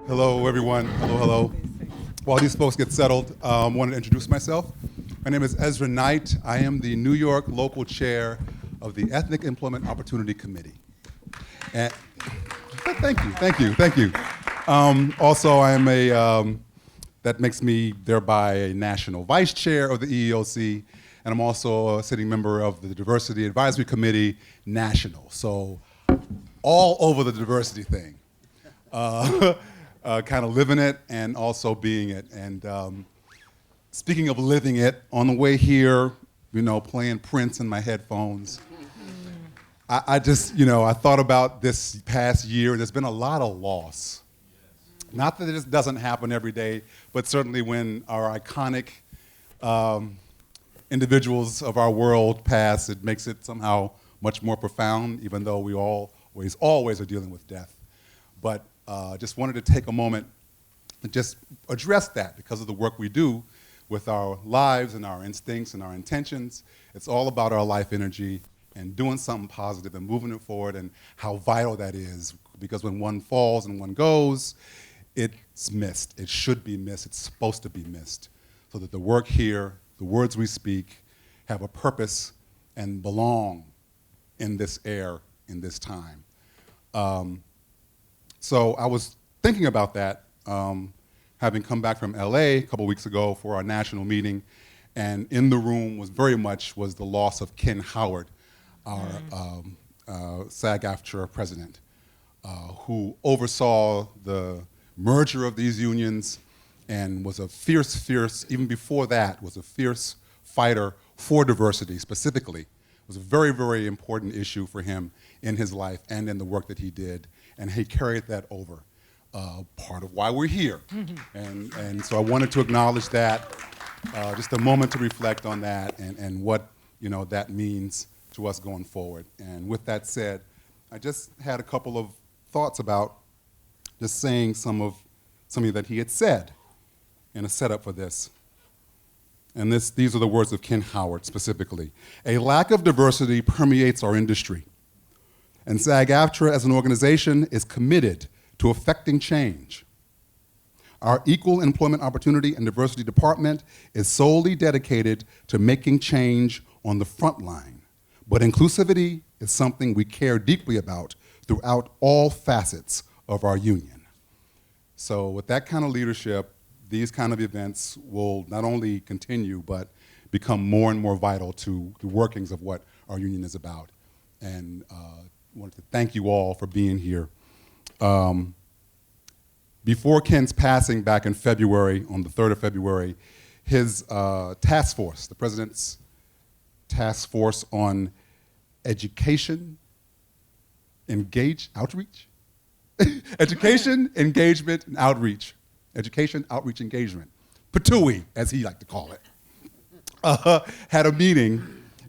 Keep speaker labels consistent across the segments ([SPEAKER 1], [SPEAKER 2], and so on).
[SPEAKER 1] Hello, everyone. Hello, hello. While these folks get settled, I wanted to introduce myself. My name is Ezra Knight. I am the New York local chair of the Ethnic Employment Opportunity Committee. And thank you. Also, I am that makes me thereby a national vice chair of the EEOC, and I'm also a sitting member of the Diversity Advisory Committee National. So all over the diversity thing. Kind of living it and also being it. And speaking of living it, on the way here, playing Prince in my headphones, I thought about this past year, and there's been a lot of loss. Not that this doesn't happen every day, but certainly when our iconic individuals of our world pass, it makes it somehow much more profound, even though we always are dealing with death. But just wanted to take a moment and just address that because of the work we do with our lives and our instincts and our intentions. It's all about our life energy and doing something positive and moving it forward, and how vital that is, because when one falls and one goes, it's missed. It should be missed. It's supposed to be missed, so that the work here, the words we speak, have a purpose and belong in this air, in this time. So I was thinking about that, having come back from LA a couple weeks ago for our national meeting, and in the room was the loss of Ken Howard, our SAG-AFTRA president, who oversaw the merger of these unions and was a fierce, even before that, was a fierce fighter for diversity specifically. It was a very, very important issue for him in his life and in the work that he did. And he carried that over, part of why we're here. And so I wanted to acknowledge that, just a moment to reflect on that and what that means to us going forward. And with that said, I just had a couple of thoughts about just saying something that he had said in a setup for this. And these are the words of Ken Howard specifically. "A lack of diversity permeates our industry. And SAG-AFTRA as an organization is committed to effecting change. Our Equal Employment Opportunity and Diversity Department is solely dedicated to making change on the front line, but inclusivity is something we care deeply about throughout all facets of our union." So with that kind of leadership, these kind of events will not only continue, but become more and more vital to the workings of what our union is about. And wanted to thank you all for being here. Before Ken's passing back in February, on the 3rd of February, his task force, the president's task force on education, outreach? Education, engagement, and outreach. Education, outreach, engagement. PTUI, as he liked to call it, had a meeting,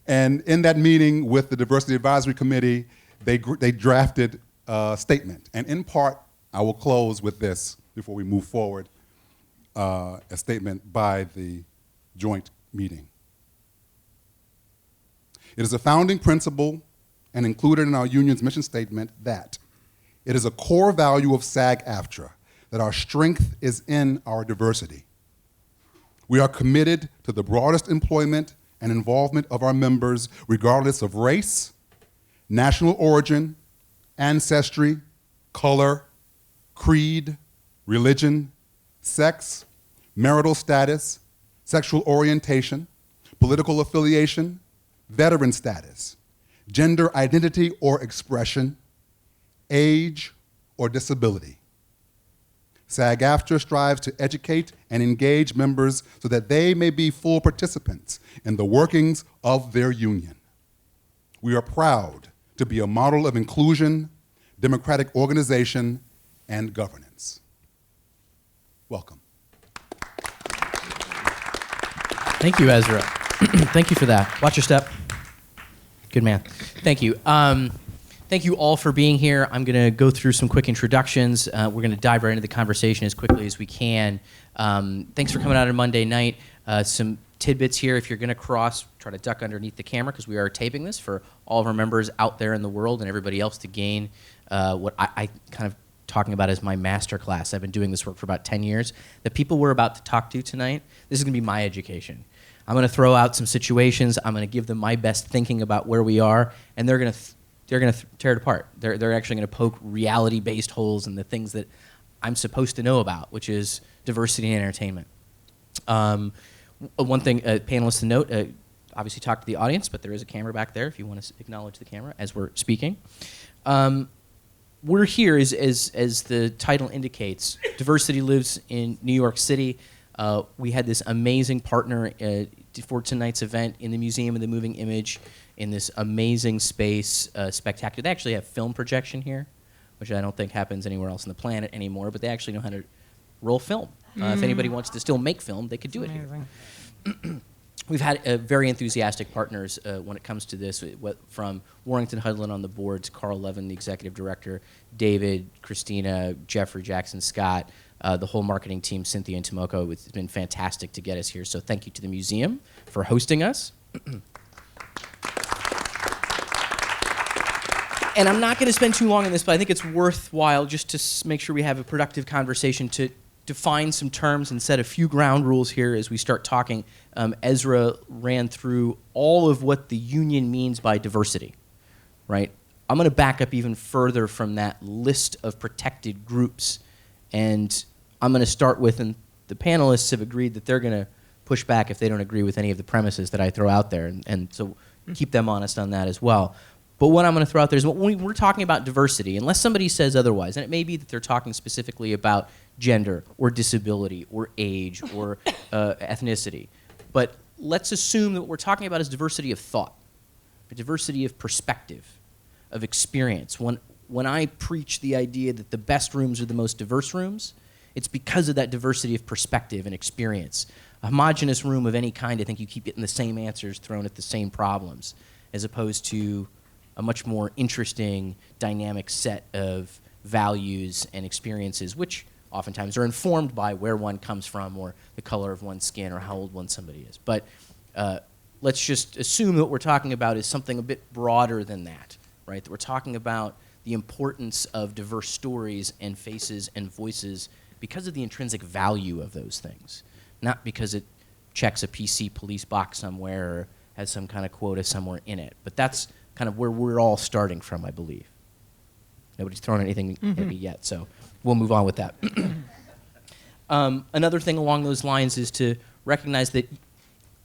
[SPEAKER 1] and in that meeting with the Diversity Advisory Committee, they drafted a statement. And in part, I will close with this before we move forward, a statement by the joint meeting. "It is a founding principle and included in our union's mission statement that it is a core value of SAG-AFTRA that our strength is in our diversity. We are committed to the broadest employment and involvement of our members, regardless of race, national origin, ancestry, color, creed, religion, sex, marital status, sexual orientation, political affiliation, veteran status, gender identity or expression, age, or disability. SAG-AFTRA strives to educate and engage members so that they may be full participants in the workings of their union. We are proud to be a model of inclusion, democratic organization, and governance." Welcome.
[SPEAKER 2] Thank you, Ezra. Thank you for that. Watch your step. Good man. Thank you. Thank you all for being here. I'm going to go through some quick introductions. We're going to dive right into the conversation as quickly as we can. Thanks for coming out on Monday night. Some tidbits here. If you're going to cross, try to duck underneath the camera because we are taping this for all of our members out there in the world and everybody else to gain what I kind of talking about as my master class. I've been doing this work for about 10 years. The people we're about to talk to tonight, this is going to be my education. I'm going to throw out some situations. I'm going to give them my best thinking about where we are, and they're going to tear it apart. They're actually going to poke reality-based holes in the things that I'm supposed to know about, which is diversity and entertainment. One thing, panelists to note, obviously talk to the audience, but there is a camera back there if you want to acknowledge the camera as we're speaking. We're here, as the title indicates, diversity lives in New York City. We had this amazing partner for tonight's event in the Museum of the Moving Image in this amazing space, spectacular. They actually have film projection here, which I don't think happens anywhere else on the planet anymore, but they actually know how to roll film. If anybody wants to still make film, they could do it here. We've had very enthusiastic partners when it comes to this, from Warrington Hudlin on the boards, Carl Levin, the executive director, David, Christina, Jeffrey, Jackson, Scott, the whole marketing team, Cynthia and Tomoko. It's been fantastic to get us here, so thank you to the museum for hosting us. And I'm not going to spend too long on this, but I think it's worthwhile just to make sure we have a productive conversation to define some terms and set a few ground rules here as we start talking. Ezra ran through all of what the union means by diversity, right? I'm going to back up even further from that list of protected groups, and I'm going to start with, and the panelists have agreed that they're going to push back if they don't agree with any of the premises that I throw out there, and so keep them honest on that as well. But what I'm going to throw out there is when we're talking about diversity, unless somebody says otherwise, and it may be that they're talking specifically about gender or disability or age or ethnicity, but let's assume that what we're talking about is diversity of thought, a diversity of perspective, of experience. When I preach the idea that the best rooms are the most diverse rooms, it's because of that diversity of perspective and experience. A homogeneous room of any kind, I think you keep getting the same answers thrown at the same problems, as opposed to a much more interesting, dynamic set of values and experiences, which oftentimes are informed by where one comes from or the color of one's skin or how old somebody is. But let's just assume that what we're talking about is something a bit broader than that, right? That we're talking about the importance of diverse stories and faces and voices because of the intrinsic value of those things, not because it checks a PC police box somewhere or has some kind of quota somewhere in it. But that's kind of where we're all starting from, I believe. Nobody's thrown anything at me yet, so we'll move on with that. Another thing along those lines is to recognize that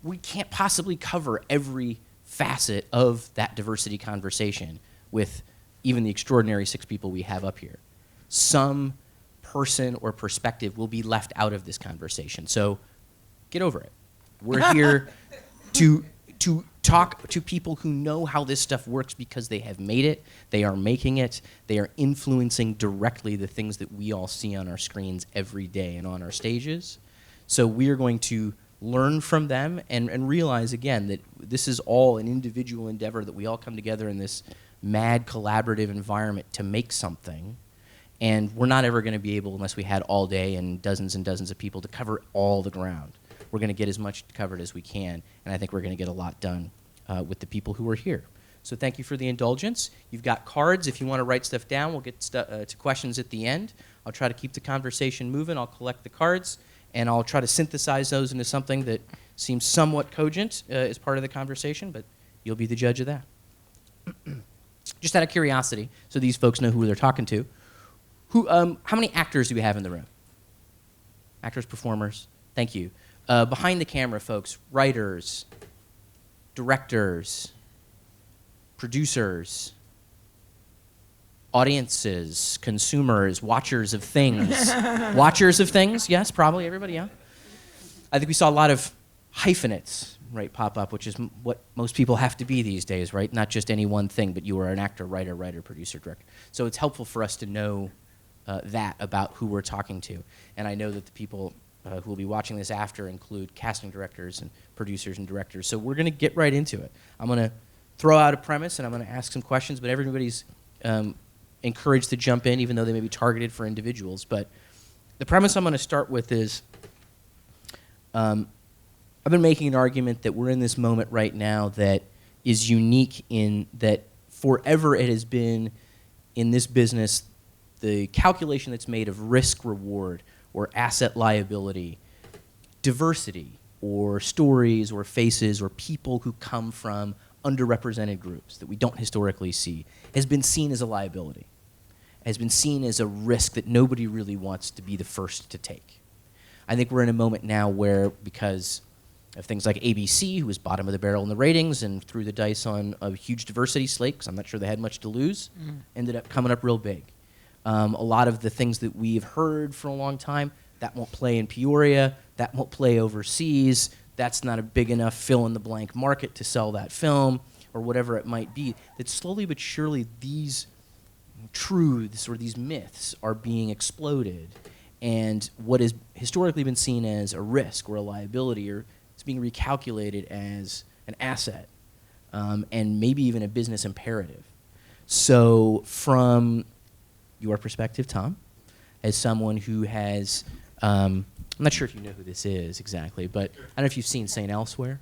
[SPEAKER 2] we can't possibly cover every facet of that diversity conversation with even the extraordinary 6 people we have up here. Some person or perspective will be left out of this conversation, so get over it. We're here to talk to people who know how this stuff works because they have made it, they are making it, they are influencing directly the things that we all see on our screens every day and on our stages. So we are going to learn from them and realize, again, that this is all an individual endeavor, that we all come together in this mad collaborative environment to make something. And we're not ever going to be able, unless we had all day and dozens of people, to cover all the ground. We're going to get as much covered as we can, and I think we're going to get a lot done with the people who are here. So thank you for the indulgence. You've got cards if you want to write stuff down. We'll get to questions at the end. I'll try to keep the conversation moving. I'll collect the cards, and I'll try to synthesize those into something that seems somewhat cogent as part of the conversation, but you'll be the judge of that. Just out of curiosity, so these folks know who they're talking to, how many actors do we have in the room? Actors, performers? Thank you. Behind the camera, folks, writers, directors, producers, audiences, consumers, watchers of things. Watchers of things, yes, probably everybody, yeah. I think we saw a lot of hyphenates, right, pop up, which is what most people have to be these days, right? Not just any one thing, but you are an actor, writer, producer, director. So it's helpful for us to know that about who we're talking to. And I know that the people who will be watching this after include casting directors and producers and directors. So we're going to get right into it. I'm going to throw out a premise, and I'm going to ask some questions, but everybody's encouraged to jump in, even though they may be targeted for individuals. But the premise I'm going to start with is I've been making an argument that we're in this moment right now that is unique in that forever it has been in this business the calculation that's made of risk reward or asset liability, diversity or stories or faces or people who come from underrepresented groups that we don't historically see has been seen as a liability, has been seen as a risk that nobody really wants to be the first to take. I think we're in a moment now where, because of things like ABC, who was bottom of the barrel in the ratings and threw the dice on a huge diversity slate, because I'm not sure they had much to lose, ended up coming up real big. A lot of the things that we've heard for a long time, that won't play in Peoria, that won't play overseas, that's not a big enough fill-in-the-blank market to sell that film, or whatever it might be, that slowly but surely these truths or these myths are being exploded, and what has historically been seen as a risk or a liability or it's being recalculated as an asset, and maybe even a business imperative. So from your perspective, Tom, as someone who has, I'm not sure if you know who this is exactly, but I don't know if you've seen St. Elsewhere.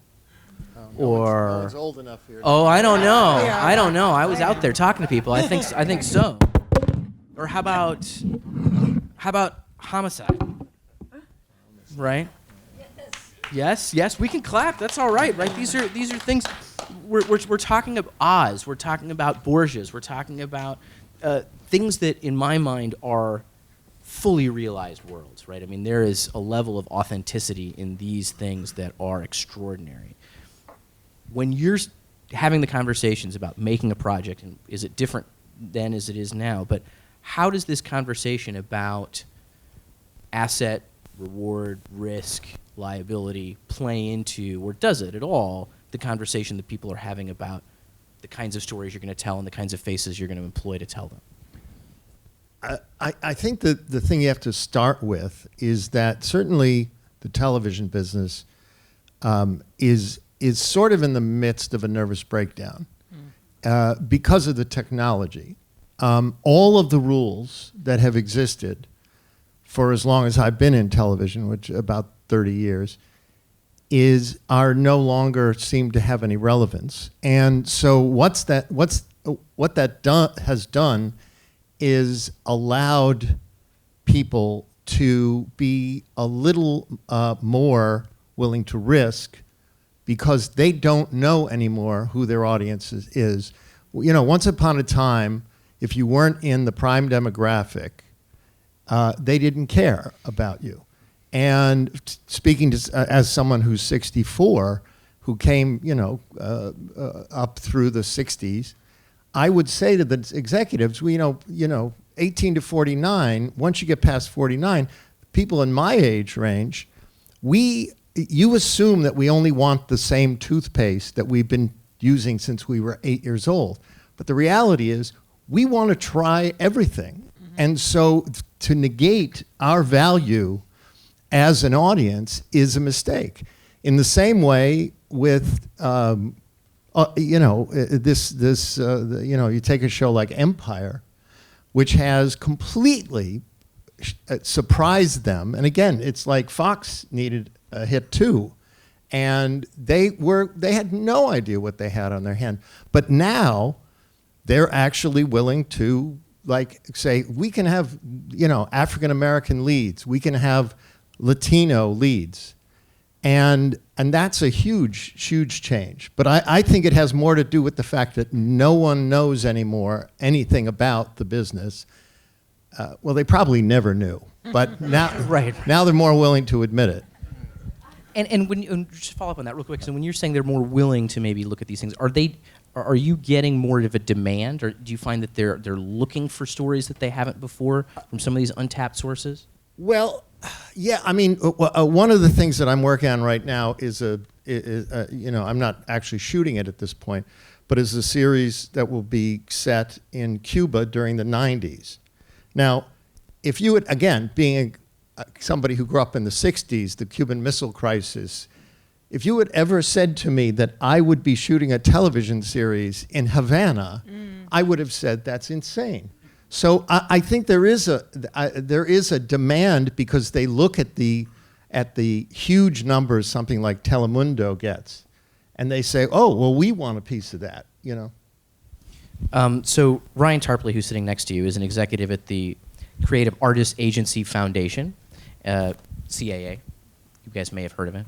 [SPEAKER 3] No one's old enough here.
[SPEAKER 2] Oh, I don't know. I don't know. I was out there talking to people. I think so. Or how about Homicide? Right? Yes, we can clap. That's all right, right? These are things. We're talking about Oz. We're talking about Borgias. We're talking about things that, in my mind, are fully realized worlds, right? I mean, there is a level of authenticity in these things that are extraordinary. When you're having the conversations about making a project, and is it different then as it is now, but how does this conversation about asset, reward, risk, liability play into, or does it at all, the conversation that people are having about the kinds of stories you're going to tell and the kinds of faces you're going to employ to tell them?
[SPEAKER 3] I think that the thing you have to start with is that certainly the television business is sort of in the midst of a nervous breakdown because of the technology. All of the rules that have existed for as long as I've been in television, which about 30 years, are no longer seem to have any relevance. And so what that has done is allowed people to be a little more willing to risk because they don't know anymore who their audience is. You know, once upon a time, if you weren't in the prime demographic, they didn't care about you. And speaking as someone who's 64, who came, up through the 60s, I would say to the executives, 18 to 49, once you get past 49, people in my age range, you assume that we only want the same toothpaste that we've been using since we were 8 years old. But the reality is, we want to try everything. Mm-hmm. And so to negate our value as an audience is a mistake. In the same way with, you take a show like Empire, which has completely surprised them. And again, it's like Fox needed a hit too. And they had no idea what they had on their hand. But now they're actually willing to say, we can have, African-American leads. We can have Latino leads. And that's a huge, huge change. But I think it has more to do with the fact that no one knows anymore anything about the business. Well, they probably never knew. But now,
[SPEAKER 2] Right.
[SPEAKER 3] Now they're more willing to admit it.
[SPEAKER 2] And just follow up on that real quick. So when you're saying they're more willing to maybe look at these things, are you getting more of a demand, or do you find that they're looking for stories that they haven't before from some of these untapped sources?
[SPEAKER 3] Well, yeah. I mean, one of the things that I'm working on right now is I'm not actually shooting it at this point, but is a series that will be set in Cuba during the 90s. Now, if you would, again, being somebody who grew up in the 60s, the Cuban Missile Crisis, if you had ever said to me that I would be shooting a television series in Havana, I would have said that's insane. So I think there is a demand because they look at the huge numbers something like Telemundo gets, and they say, oh, well, we want a piece of that,
[SPEAKER 2] So Ryan Tarpley, who's sitting next to you, is an executive at the Creative Artists Agency Foundation, CAA. You guys may have heard of it.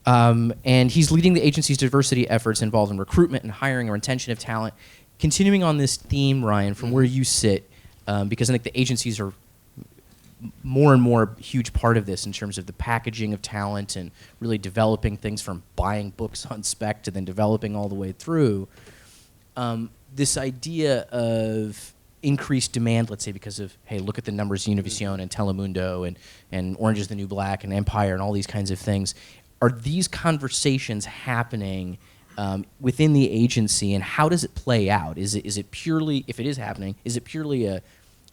[SPEAKER 2] And he's leading the agency's diversity efforts involved in recruitment and hiring or retention of talent. Continuing on this theme, Ryan, from where you sit, because I think the agencies are more and more a huge part of this in terms of the packaging of talent and really developing things from buying books on spec to then developing all the way through. This idea of increased demand, let's say because of, hey, look at the numbers, Univision and Telemundo and Orange is the New Black and Empire and all these kinds of things. Are these conversations happening within the agency, and how does it play out? Is it purely, if it is happening, is it purely a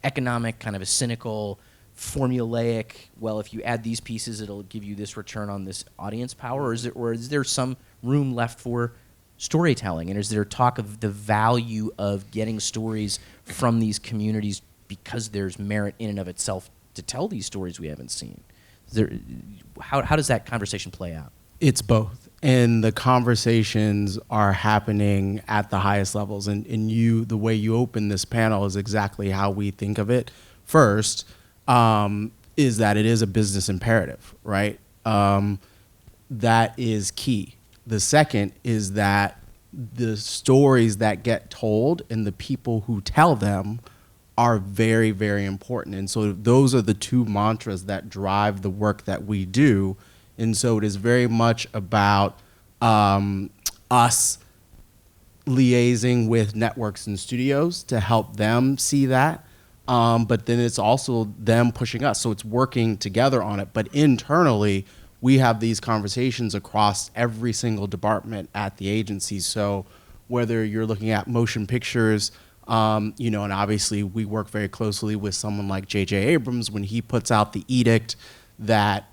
[SPEAKER 2] economic, kind of a cynical, formulaic, well, if you add these pieces, it'll give you this return on this audience power, or is there some room left for storytelling? And is there talk of the value of getting stories from these communities because there's merit in and of itself to tell these stories we haven't seen? How does that conversation play out?
[SPEAKER 4] It's both. And the conversations are happening at the highest levels. And the way you open this panel is exactly how we think of it. First, is that it is a business imperative, right? That is key. The second is that the stories that get told and the people who tell them are very, very important. And so those are the two mantras that drive the work that we do. And so it is very much about us liaising with networks and studios to help them see that. But then it's also them pushing us. So it's working together on it. But internally, we have these conversations across every single department at the agency. So whether you're looking at motion pictures, and obviously we work very closely with someone like J.J. Abrams when he puts out the edict that,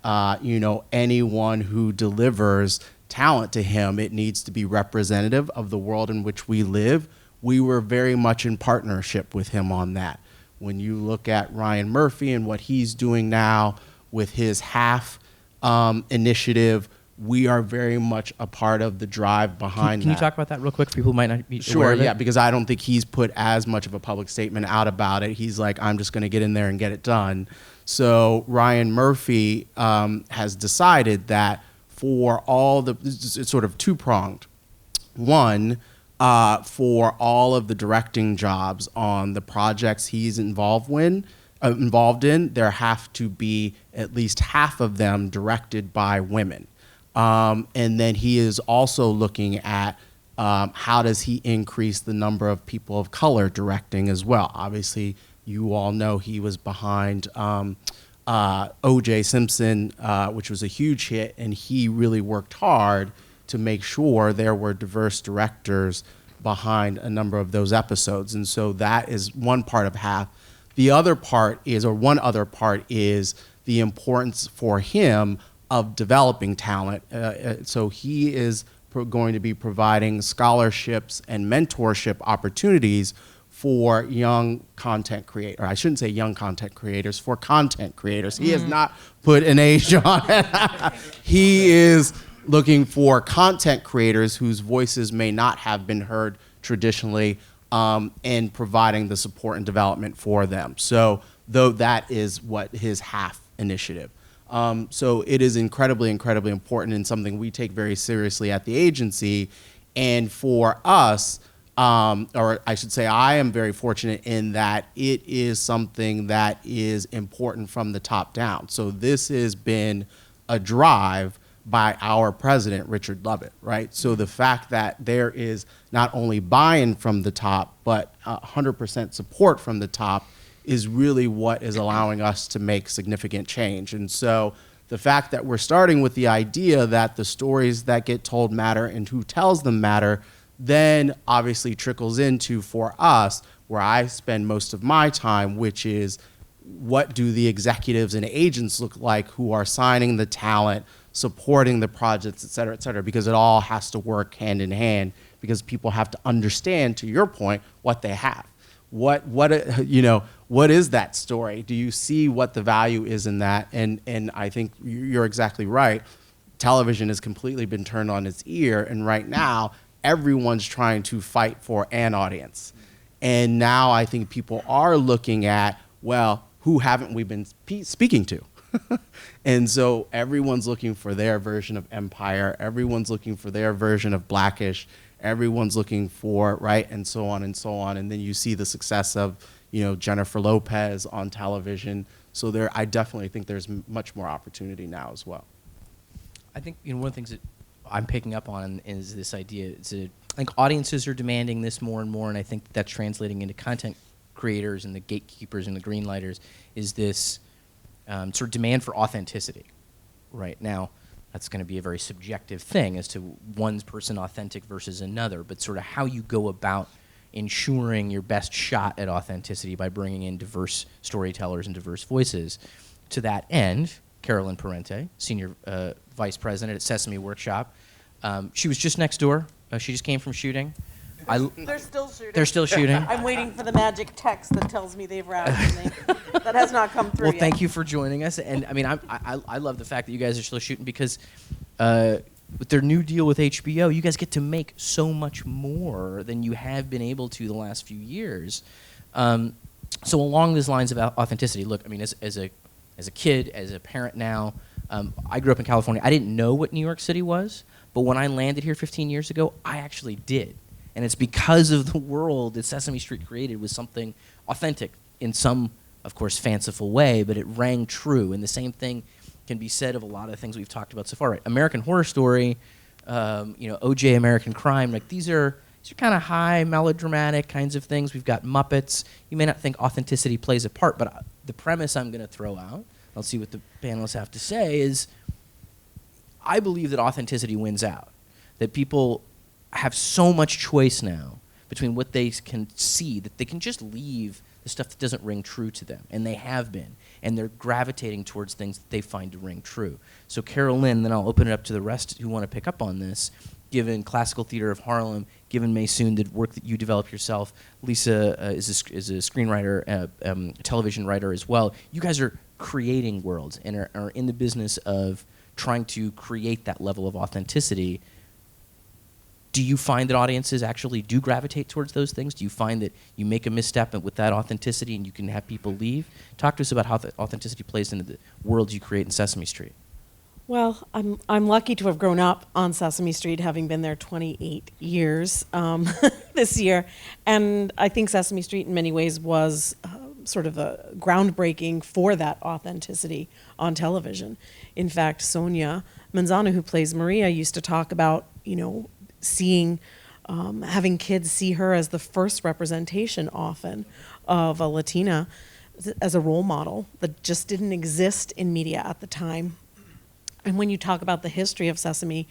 [SPEAKER 4] anyone who delivers talent to him, it needs to be representative of the world in which we live. We were very much in partnership with him on that. When you look at Ryan Murphy and what he's doing now with his half initiative, we are very much a part of the drive behind that.
[SPEAKER 2] Can you talk about that real quick for people who might not be aware
[SPEAKER 4] Sure,
[SPEAKER 2] of it?
[SPEAKER 4] yeah, because I don't think he's put as much of a public statement out about it. He's like, I'm just going to get in there and get it done. So Ryan Murphy has decided that for all the, it's sort of two-pronged. One, for all of the directing jobs on the projects he's involved in, there have to be at least half of them directed by women. And then he is also looking at how does he increase the number of people of color directing as well. Obviously, you all know he was behind O.J. Simpson, which was a huge hit, and he really worked hard to make sure there were diverse directors behind a number of those episodes. And so that is one part of half. The other part is, or one other part is the importance for him of developing talent. So he is going to be providing scholarships and mentorship opportunities for young content creators. Or I shouldn't say young content creators, for content creators. He has not put an age on it. He is looking for content creators whose voices may not have been heard traditionally, and providing the support and development for them. So though that is what his half initiative. So it is incredibly, incredibly important and something we take very seriously at the agency. And for us, or I should say I am very fortunate in that it is something that is important from the top down. So this has been a drive by our president, Richard Lovett, right? So the fact that there is not only buy-in from the top, but 100% support from the top is really what is allowing us to make significant change. And so the fact that we're starting with the idea that the stories that get told matter and who tells them matter, then obviously trickles into, for us, where I spend most of my time, which is what do the executives and agents look like who are signing the talent, supporting the projects, et cetera, because it all has to work hand in hand, because people have to understand, to your point, what they have. What is that story? Do you see what the value is in that? And I think you're exactly right. Television has completely been turned on its ear, and right now, everyone's trying to fight for an audience. And now I think people are looking at, well, who haven't we been speaking to? And so everyone's looking for their version of Empire. Everyone's looking for their version of Blackish. Everyone's looking for, right, and so on and so on. And then you see the success of, Jennifer Lopez on television. So I definitely think there's much more opportunity now as well.
[SPEAKER 2] I think one of the things that I'm picking up on is this idea. I think audiences are demanding this more and more, and I think that's translating into content creators and the gatekeepers and the greenlighters. Is this sort of demand for authenticity? Right now, that's going to be a very subjective thing as to one's person authentic versus another, but sort of how you go about ensuring your best shot at authenticity by bringing in diverse storytellers and diverse voices. To that end, Carolyn Parente, Senior Vice President at Sesame Workshop, she was just next door. She just came from shooting.
[SPEAKER 5] They're still shooting.
[SPEAKER 2] They're still shooting.
[SPEAKER 5] I'm waiting for the magic text that tells me they've wrapped. That has not come through
[SPEAKER 2] Well,
[SPEAKER 5] yet.
[SPEAKER 2] thank you for joining us. And I mean, I love the fact that you guys are still shooting because with their new deal with HBO, you guys get to make so much more than you have been able to the last few years. So along these lines of authenticity, look, I mean, as a kid, as a parent now, I grew up in California. I didn't know what New York City was, but when I landed here 15 years ago, I actually did. And it's because of the world that Sesame Street created was something authentic in some, of course, fanciful way, but it rang true. And the same thing can be said of a lot of things we've talked about so far. Right? American Horror Story, OJ American Crime, like these are kind of high melodramatic kinds of things. We've got Muppets. You may not think authenticity plays a part, but the premise I'm going to throw out, I'll see what the panelists have to say, is I believe that authenticity wins out. That people have so much choice now between what they can see that they can just leave the stuff that doesn't ring true to them, and they have been, and they're gravitating towards things that they find to ring true. So Carol Lynn, then I'll open it up to the rest who want to pick up on this, given Classical Theater of Harlem, given Maysoon, the work that you developed yourself, Lisa is a screenwriter, a television writer as well. You guys are creating worlds and are in the business of trying to create that level of authenticity. Do you find that audiences actually do gravitate towards those things? Do you find that you make a misstep with that authenticity and you can have people leave? Talk to us about how the authenticity plays into the worlds you create in Sesame Street.
[SPEAKER 5] Well, I'm lucky to have grown up on Sesame Street, having been there 28 years this year. And I think Sesame Street in many ways was sort of a groundbreaking for that authenticity on television. In fact, Sonia Manzano, who plays Maria, used to talk about, seeing, having kids see her as the first representation often of a Latina as a role model that just didn't exist in media at the time. And when you talk about the history of Sesame,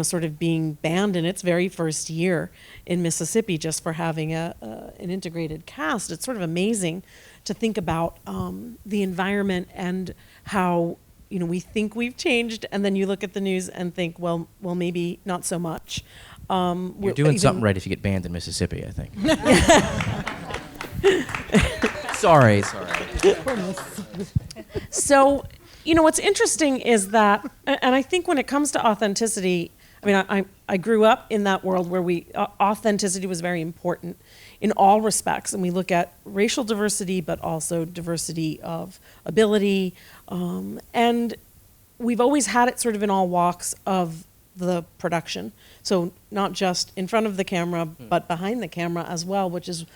[SPEAKER 5] sort of being banned in its very first year in Mississippi just for having an integrated cast, it's sort of amazing to think about the environment and how we think we've changed, and then you look at the news and think, well, maybe not so much.
[SPEAKER 2] You're doing something right if you get banned in Mississippi, I think. Sorry.
[SPEAKER 5] So, what's interesting is that, and I think when it comes to authenticity, I mean, I grew up in that world where authenticity was very important in all respects, and we look at racial diversity, but also diversity of ability, and we've always had it sort of in all walks of the production. So not just in front of the camera, but behind the camera as well, which is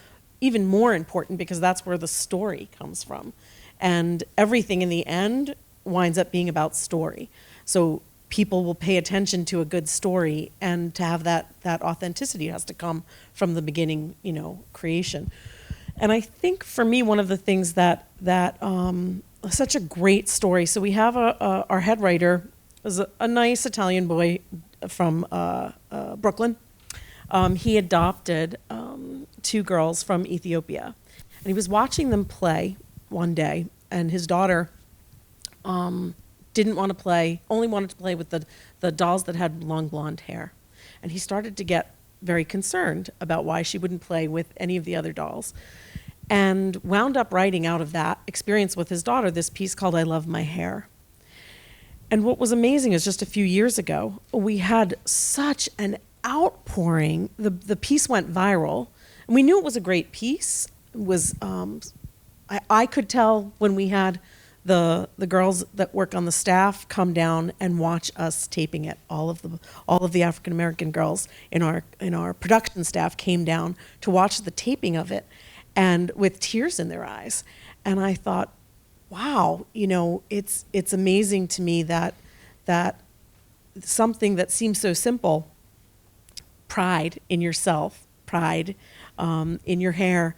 [SPEAKER 5] even more important because that's where the story comes from. And everything in the end winds up being about story. So people will pay attention to a good story, and to have that authenticity has to come from the beginning, creation. And I think for me, one of the things that such a great story. So we have our head writer is a nice Italian boy from Brooklyn. He adopted 2 girls from Ethiopia, and he was watching them play one day, and his daughter didn't want to play, only wanted to play with the dolls that had long blonde hair. And he started to get very concerned about why she wouldn't play with any of the other dolls, and wound up writing out of that experience with his daughter this piece called I Love My Hair. And what was amazing is just a few years ago, we had such an outpouring. The piece went viral, and we knew it was a great piece. It was I could tell when we had the girls that work on the staff come down and watch us taping it. All of the African American girls in our production staff came down to watch the taping of it, and with tears in their eyes. And I thought, wow, it's amazing to me that something that seems so simple, pride in yourself, pride in your hair,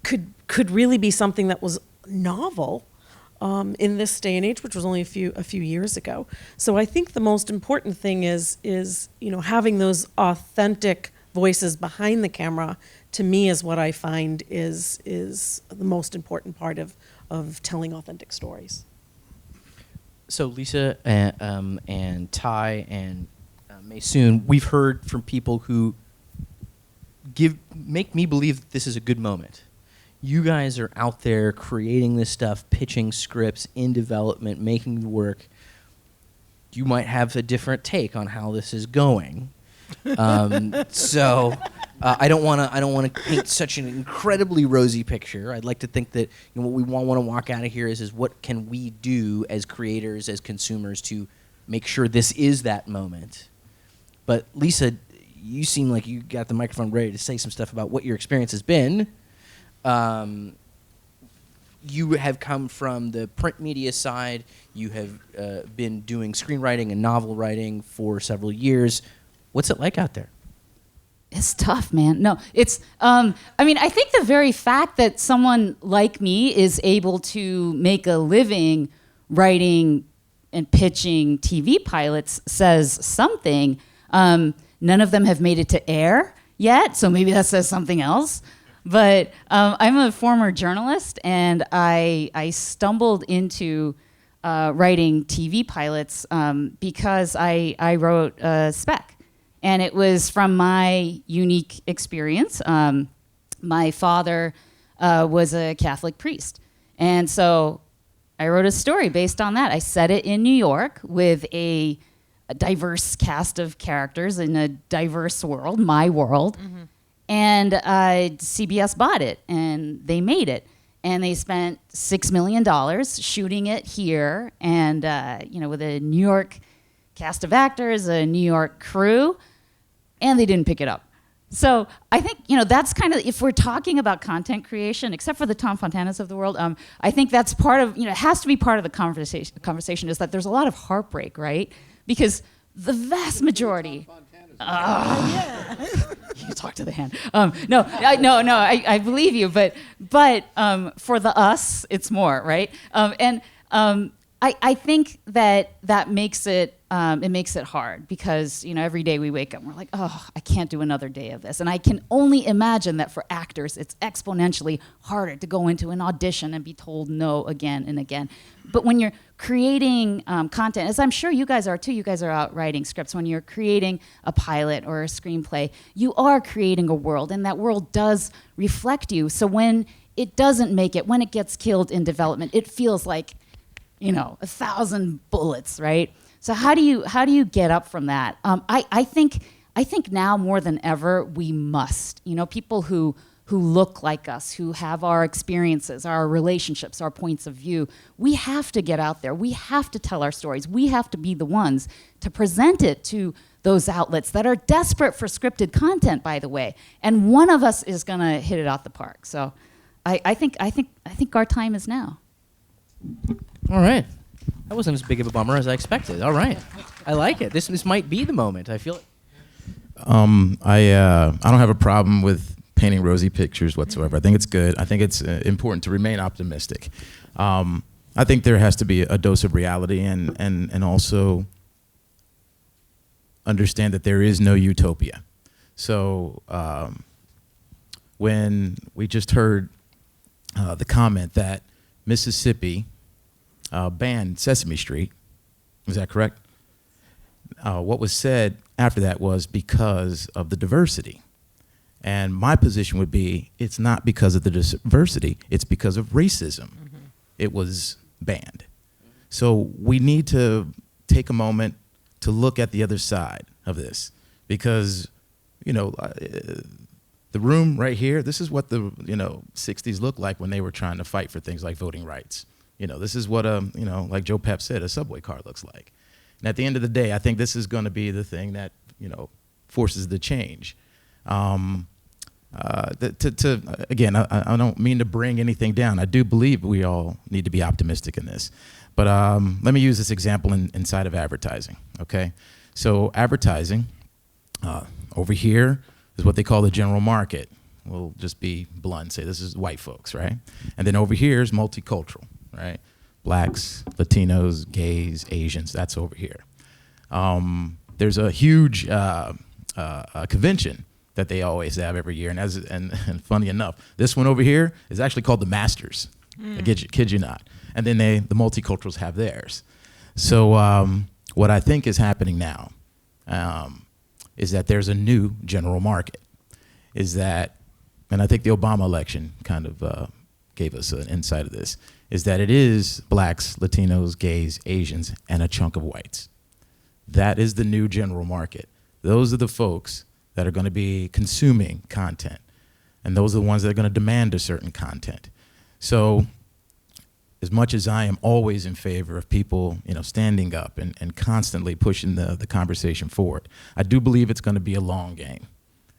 [SPEAKER 5] could really be something that was novel in this day and age, which was only a few years ago. So I think the most important thing is having those authentic voices behind the camera. To me, is what I find is the most important part of telling authentic stories.
[SPEAKER 2] So Lisa and Ty and Maysoon, we've heard from people who make me believe that this is a good moment. You guys are out there creating this stuff, pitching scripts, in development, making it work. You might have a different take on how this is going. So I don't want to paint such an incredibly rosy picture. I'd like to think that what we want to walk out of here is what can we do as creators, as consumers, to make sure this is that moment. But Lisa, you seem like you got the microphone ready to say some stuff about what your experience has been. You have come from the print media side. You have been doing screenwriting and novel writing for several years. What's it like out there?
[SPEAKER 6] It's tough, man. No, it's, I think the very fact that someone like me is able to make a living writing and pitching TV pilots says something. None of them have made it to air yet, so maybe that says something else. But I'm a former journalist, and I stumbled into writing TV pilots because I wrote a spec. And it was from my unique experience. My father was a Catholic priest. And so I wrote a story based on that. I set it in New York with a diverse cast of characters in a diverse world, my world. Mm-hmm. And CBS bought it, and they made it. And they spent $6 million shooting it here, and with a New York cast of actors, a New York crew, and they didn't pick it up. So I think, that's kind of, if we're talking about content creation, except for the Tom Fontanas of the world, I think that's part of, it has to be part of the conversation is that there's a lot of heartbreak, right? Because the vast majority... You talk to the hand. I believe you, but for the us, it's more, right? I think that makes it hard because every day we wake up and we're like, oh, I can't do another day of this, and I can only imagine that for actors it's exponentially harder to go into an audition and be told no again and again. But when you're creating content, as I'm sure you guys are too, you guys are out writing scripts. When you're creating a pilot or a screenplay, you are creating a world, and that world does reflect you. So when it doesn't make it, when it gets killed in development, it feels like 1,000 bullets, right? So how do you get up from that? I think now more than ever we must. People who look like us, who have our experiences, our relationships, our points of view. We have to get out there. We have to tell our stories. We have to be the ones to present it to those outlets that are desperate for scripted content, by the way. And one of us is going to hit it out the park. So I think our time is now.
[SPEAKER 2] All right. That wasn't as big of a bummer as I expected. All right. I like it. This might be the moment. I feel it.
[SPEAKER 7] I don't have a problem with painting rosy pictures whatsoever. I think it's good. I think it's important to remain optimistic. I think there has to be a dose of reality and also understand that there is no utopia. So when we just heard the comment that Mississippi banned Sesame Street, is that correct? What was said after that was because of the diversity. And my position would be, it's not because of the diversity, it's because of racism. Mm-hmm. It was banned. So we need to take a moment to look at the other side of this because, The room right here, this is what the 60s looked like when they were trying to fight for things like voting rights. This is what like Joe Pep said, a subway car looks like. And at the end of the day, I think this is going to be the thing that forces the change. Again, I don't mean to bring anything down. I do believe we all need to be optimistic in this. But let me use this example inside of advertising. Okay, so advertising over here is what they call the general market. We'll just be blunt and say this is white folks, right? And then over here is multicultural, right? Blacks, Latinos, gays, Asians, that's over here. There's a huge convention that they always have every year, and funny enough, this one over here is actually called the Masters. I kid you not. And then the multiculturals have theirs. So what I think is happening now is that there's a new general market. And I think the Obama election kind of gave us an insight of this, is that it is blacks, Latinos, gays, Asians, and a chunk of whites. That is the new general market. Those are the folks that are going to be consuming content. And those are the ones that are going to demand a certain content. So as much as I am always in favor of people, standing up and constantly pushing the conversation forward, I do believe it's going to be a long game.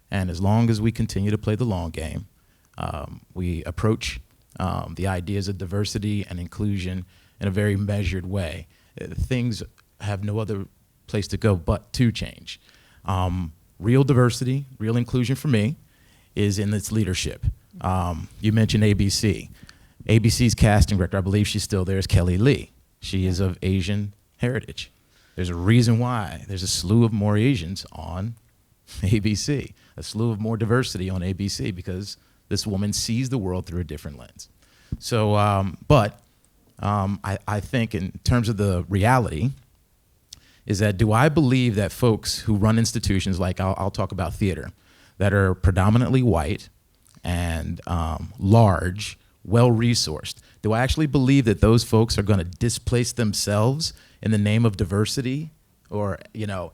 [SPEAKER 7] And as long as we continue to play the long game, we approach the ideas of diversity and inclusion in a very measured way, things have no other place to go but to change. Real diversity, real inclusion for me is in its leadership. You mentioned ABC. ABC's casting director, I believe she's still there, is Kelly Lee. She is of Asian heritage. There's a reason why there's a slew of more Asians on ABC, a slew of more diversity on ABC, because this woman sees the world through a different lens. So, I think in terms of the reality is that, do I believe that folks who run institutions, like I'll talk about theater, that are predominantly white and large, well-resourced, do I actually believe that those folks are going to displace themselves in the name of diversity or,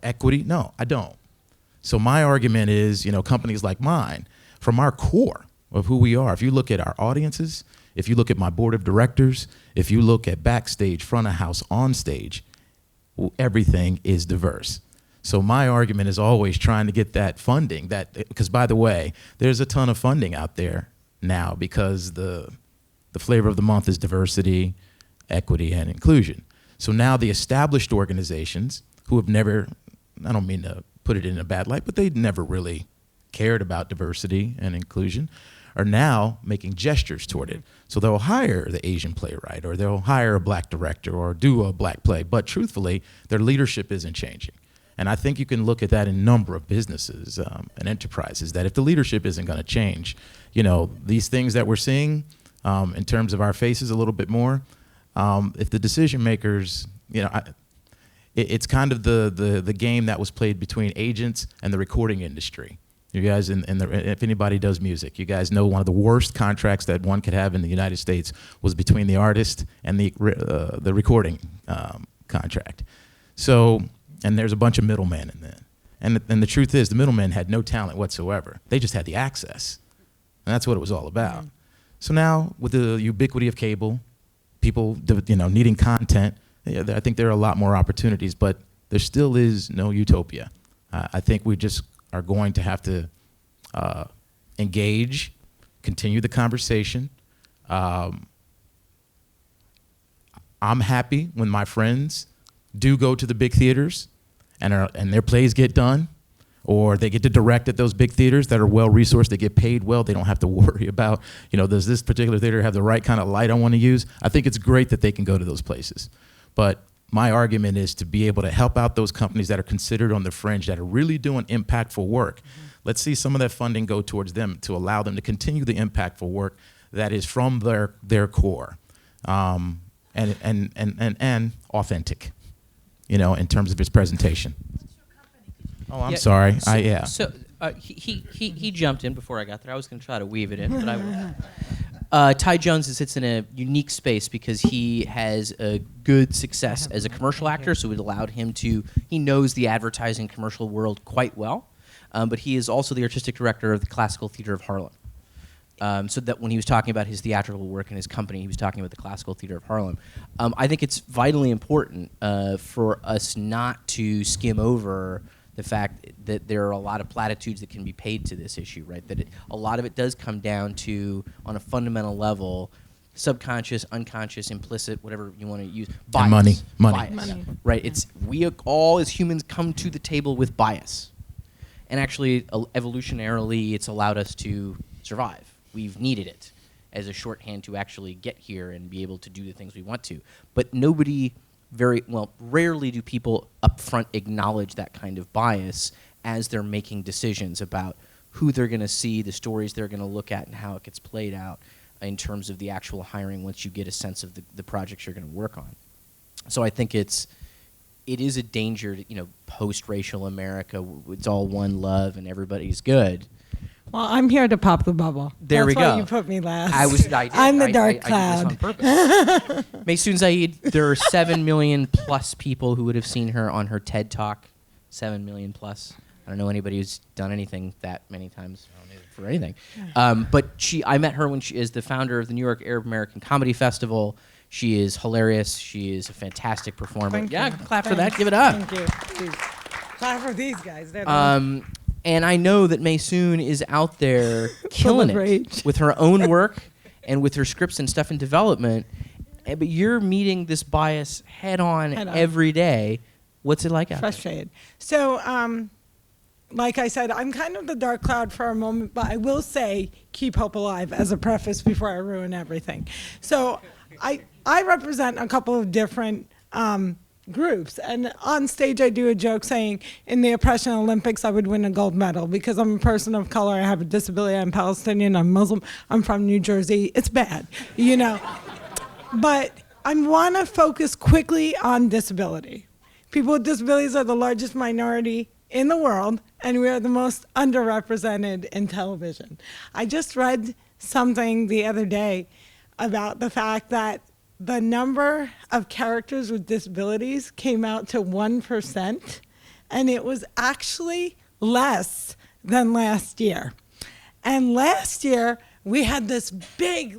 [SPEAKER 7] equity? No, I don't. So my argument is, companies like mine, from our core of who we are, if you look at our audiences, if you look at my board of directors, if you look at backstage, front of house, on stage, everything is diverse. So my argument is always trying to get that funding, because by the way, there's a ton of funding out there now because the flavor of the month is diversity, equity, and inclusion. So now the established organizations who have never, I don't mean to put it in a bad light, but they never really cared about diversity and inclusion, are now making gestures toward it. So they'll hire the Asian playwright, or they'll hire a black director, or do a black play. But truthfully, their leadership isn't changing. And I think you can look at that in a number of businesses and enterprises, that if the leadership isn't going to change, these things that we're seeing in terms of our faces a little bit more, if the decision makers, it's kind of the game that was played between agents and the recording industry. You guys, if anybody does music, you guys know one of the worst contracts that one could have in the United States was between the artist and the recording contract. So, and there's a bunch of middlemen in there. And the truth is, the middlemen had no talent whatsoever. They just had the access. And that's what it was all about. Mm-hmm. So now, with the ubiquity of cable, people needing content, I think there are a lot more opportunities, but there still is no utopia. I think we just are going to have to engage, continue the conversation. I'm happy when my friends do go to the big theaters and their plays get done, or they get to direct at those big theaters that are well-resourced, they get paid well, they don't have to worry about, does this particular theater have the right kind of light I want to use? I think it's great that they can go to those places. But my argument is to be able to help out those companies that are considered on the fringe, that are really doing impactful work. Mm-hmm. Let's see some of that funding go towards them to allow them to continue the impactful work that is from their core, and authentic, in terms of its presentation. Oh, I'm sorry.
[SPEAKER 2] So he jumped in before I got there. I was going to try to weave it in, but I won't. Ty Jones sits in a unique space because he has a good success as a commercial actor, so it allowed him to, he knows the advertising commercial world quite well. but he is also the artistic director of the Classical Theater of Harlem. So that when he was talking about his theatrical work and his company, he was talking about the Classical Theater of Harlem. I think it's vitally important for us not to skim over the fact that there are a lot of platitudes that can be paid to this issue, right? That a lot of it does come down to, on a fundamental level, subconscious, unconscious, implicit, whatever you want to use, bias.
[SPEAKER 7] And money.
[SPEAKER 2] Bias, right? It's we all as humans come to the table with bias, and actually, evolutionarily, it's allowed us to survive. We've needed it as a shorthand to actually get here and be able to do the things we want to. But rarely do people upfront acknowledge that kind of bias as they're making decisions about who they're going to see, the stories they're going to look at, and how it gets played out in terms of the actual hiring once you get a sense of the projects you're going to work on. So I think it is a danger to, post-racial America, it's all one love and everybody's good.
[SPEAKER 8] Well, I'm here to pop the bubble.
[SPEAKER 2] There we go.
[SPEAKER 8] That's why you put me last.
[SPEAKER 2] I'm
[SPEAKER 8] the dark cloud.
[SPEAKER 2] I did this on purpose. Maysoon Zaid, there are 7 million plus people who would have seen her on her TED Talk. 7 million plus. I don't know anybody who's done anything that many times for anything. But I met her when she is the founder of the New York Arab American Comedy Festival. She is hilarious. She is a fantastic performer.
[SPEAKER 8] Thank you.
[SPEAKER 2] Clap for that. Give it up.
[SPEAKER 8] Thank you. Jeez. Clap for these guys. They're
[SPEAKER 2] And I know that Maysoon is out there killing it with her own work and with her scripts and stuff in development. But you're meeting this bias head on every day. What's it like out there?
[SPEAKER 8] frustrated. So, like I said, I'm kind of the dark cloud for a moment, but I will say keep hope alive as a preface before I ruin everything. So I represent a couple of different groups, and on stage I do a joke saying in the oppression Olympics I would win a gold medal because I'm a person of color, I have a disability, I'm Palestinian, I'm Muslim, I'm from New Jersey. It's bad, but I want to focus quickly on disability. People with disabilities are the largest minority in the world, and we are the most underrepresented in television. I just read something the other day about the fact that the number of characters with disabilities came out to 1%, and it was actually less than last year. And last year, we had this big,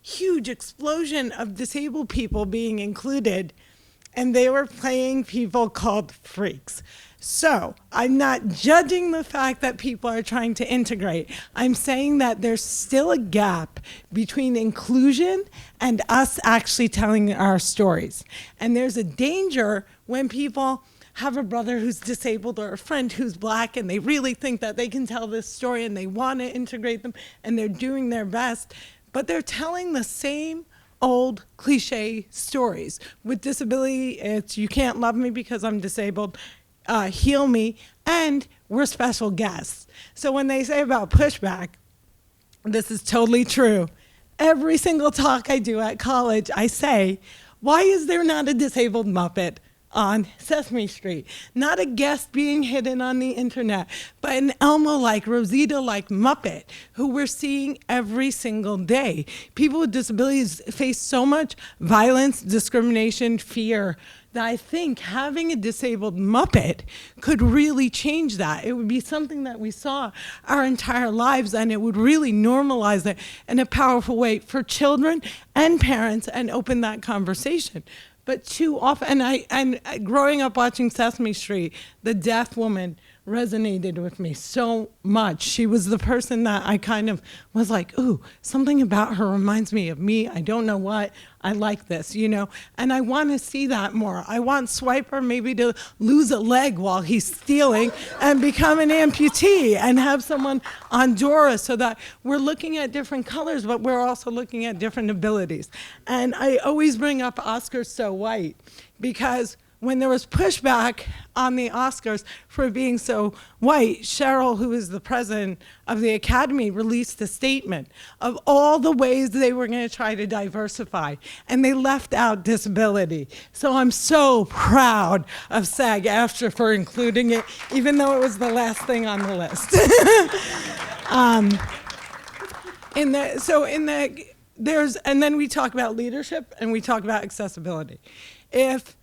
[SPEAKER 8] huge explosion of disabled people being included, and they were playing people called freaks. So I'm not judging the fact that people are trying to integrate. I'm saying that there's still a gap between inclusion and us actually telling our stories. And there's a danger when people have a brother who's disabled or a friend who's black and they really think that they can tell this story and they want to integrate them and they're doing their best, but they're telling the same old cliche stories. With disability, it's you can't love me because I'm disabled. Heal me, and we're special guests. So when they say about pushback, this is totally true. Every single talk I do at college, I say, why is there not a disabled Muppet on Sesame Street? Not a guest being hidden on the internet, but an Elmo-like, Rosita-like Muppet who we're seeing every single day. People with disabilities face so much violence, discrimination, fear, that I think having a disabled Muppet could really change that. It would be something that we saw our entire lives, and it would really normalize it in a powerful way for children and parents and open that conversation. But too often, and growing up watching Sesame Street, the deaf woman resonated with me so much. She was the person that I kind of was like, ooh, something about her reminds me of me. I don't know what. I like this, and I want to see that more. I want Swiper maybe to lose a leg while he's stealing and become an amputee and have someone on Dora so that we're looking at different colors, but we're also looking at different abilities. And I always bring up Oscars So White because when there was pushback on the Oscars for being so white, Cheryl, who is the president of the Academy, released a statement of all the ways they were going to try to diversify, and they left out disability. So I'm so proud of SAG-AFTRA for including it, even though it was the last thing on the list. And then we talk about leadership and we talk about accessibility. If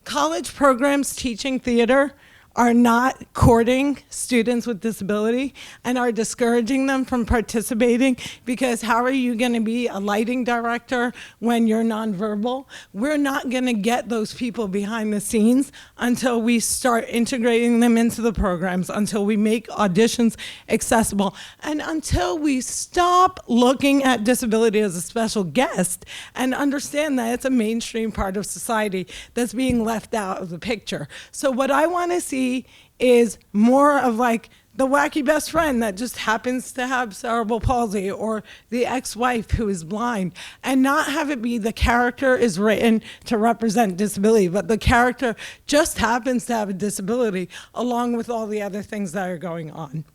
[SPEAKER 8] college programs teaching theater are not courting students with disability and are discouraging them from participating, because how are you going to be a lighting director when you're nonverbal? We're not going to get those people behind the scenes until we start integrating them into the programs, until we make auditions accessible, and until we stop looking at disability as a special guest and understand that it's a mainstream part of society that's being left out of the picture. So what I want to see is more of like the wacky best friend that just happens to have cerebral palsy, or the ex-wife who is blind, and not have it be the character is written to represent disability, but the character just happens to have a disability along with all the other things that are going on.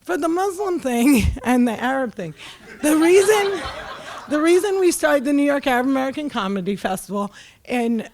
[SPEAKER 8] For the Muslim thing and the Arab thing, the reason we started the New York Arab American Comedy Festival in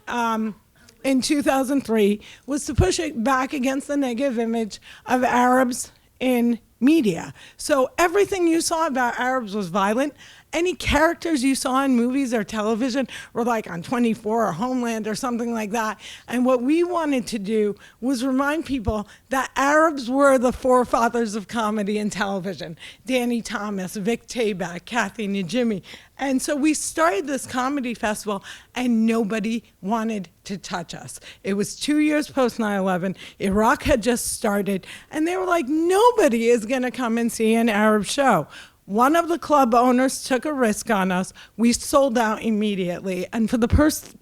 [SPEAKER 8] 2003 was to push it back against the negative image of Arabs in media. So everything you saw about Arabs was violent. Any characters you saw in movies or television were like on 24 or Homeland or something like that. And what we wanted to do was remind people that Arabs were the forefathers of comedy and television. Danny Thomas, Vic Tayback, Kathy Najimy. And so we started this comedy festival and nobody wanted to touch us. It was 2 years post 9/11. Iraq had just started and they were like, nobody is gonna come and see an Arab show. One of the club owners took a risk on us. We sold out immediately. And for the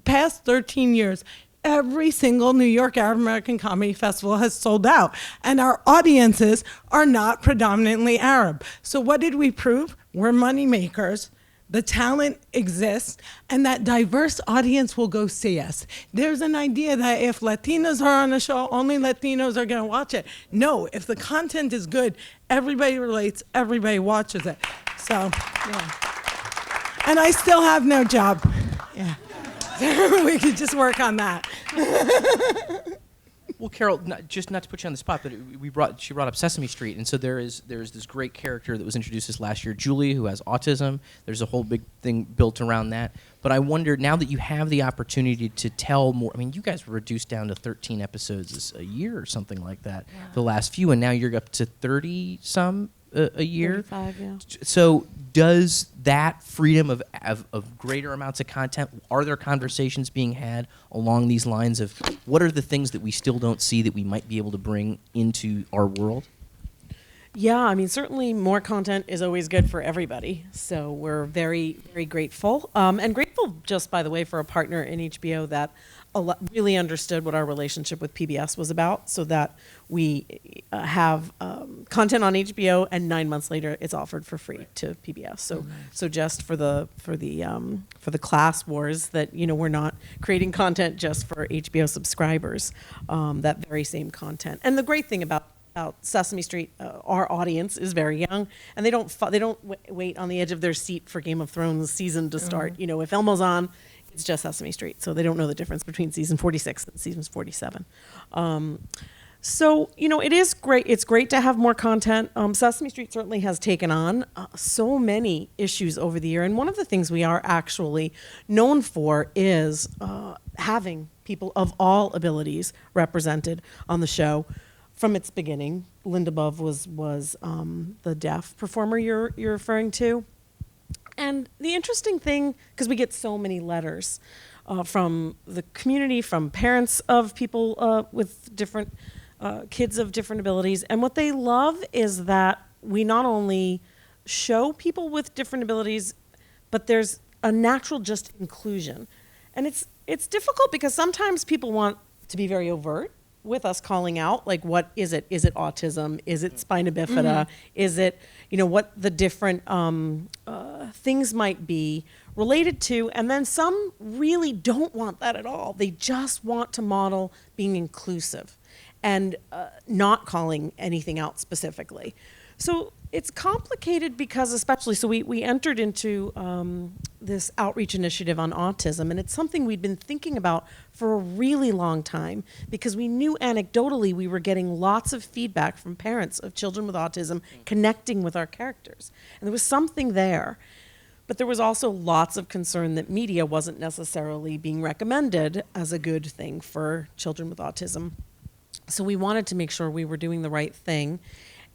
[SPEAKER 8] past 13 years, every single New York Arab American Comedy Festival has sold out. And our audiences are not predominantly Arab. So what did we prove? We're money makers. The talent exists, and that diverse audience will go see us. There's an idea that if Latinos are on a show, only Latinos are going to watch it. No, if the content is good, everybody relates, everybody watches it. So, yeah. And I still have no job. Yeah. We could just work on that.
[SPEAKER 2] Well, Carol, not to put you on the spot, but she brought up Sesame Street, and so there's this great character that was introduced this last year, Julie, who has autism. There's a whole big thing built around that. But I wonder, now that you have the opportunity to tell more, I mean, you guys were reduced down to 13 episodes a year or something like that, the last few, and now you're up to 30-some a year.
[SPEAKER 5] 35, yeah.
[SPEAKER 2] So does that freedom of greater amounts of content, are there conversations being had along these lines of what are the things that we still don't see that we might be able to bring into our world?
[SPEAKER 5] Yeah, I mean, certainly more content is always good for everybody. So we're very, very grateful. And grateful, just by the way, for a partner in HBO that really understood what our relationship with PBS was about, so that we have content on HBO, and 9 months later it's offered for free to PBS. So, so just for the class wars, that we're not creating content just for HBO subscribers. That very same content. And the great thing about Sesame Street, our audience is very young, and they don't wait on the edge of their seat for Game of Thrones season to start. If Elmo's on, it's just Sesame Street, so they don't know the difference between season 46 and season 47. So it is great. It's great to have more content. Sesame Street certainly has taken on so many issues over the year, and one of the things we are actually known for is having people of all abilities represented on the show. From its beginning, Linda Bove was the deaf performer you're referring to. And the interesting thing, because we get so many letters from the community, from parents of people with different kids of different abilities, and what they love is that we not only show people with different abilities, but there's a natural just inclusion. And it's difficult because sometimes people want to be very overt with us calling out, like, what is it? Is it autism? Is it spina bifida? Is it, what the different things might be related to? And then some really don't want that at all. They just want to model being inclusive and not calling anything out specifically. So it's complicated because we entered into this outreach initiative on autism, and it's something we'd been thinking about for a really long time, because we knew anecdotally we were getting lots of feedback from parents of children with autism connecting with our characters. And there was something there. But there was also lots of concern that media wasn't necessarily being recommended as a good thing for children with autism. So we wanted to make sure we were doing the right thing.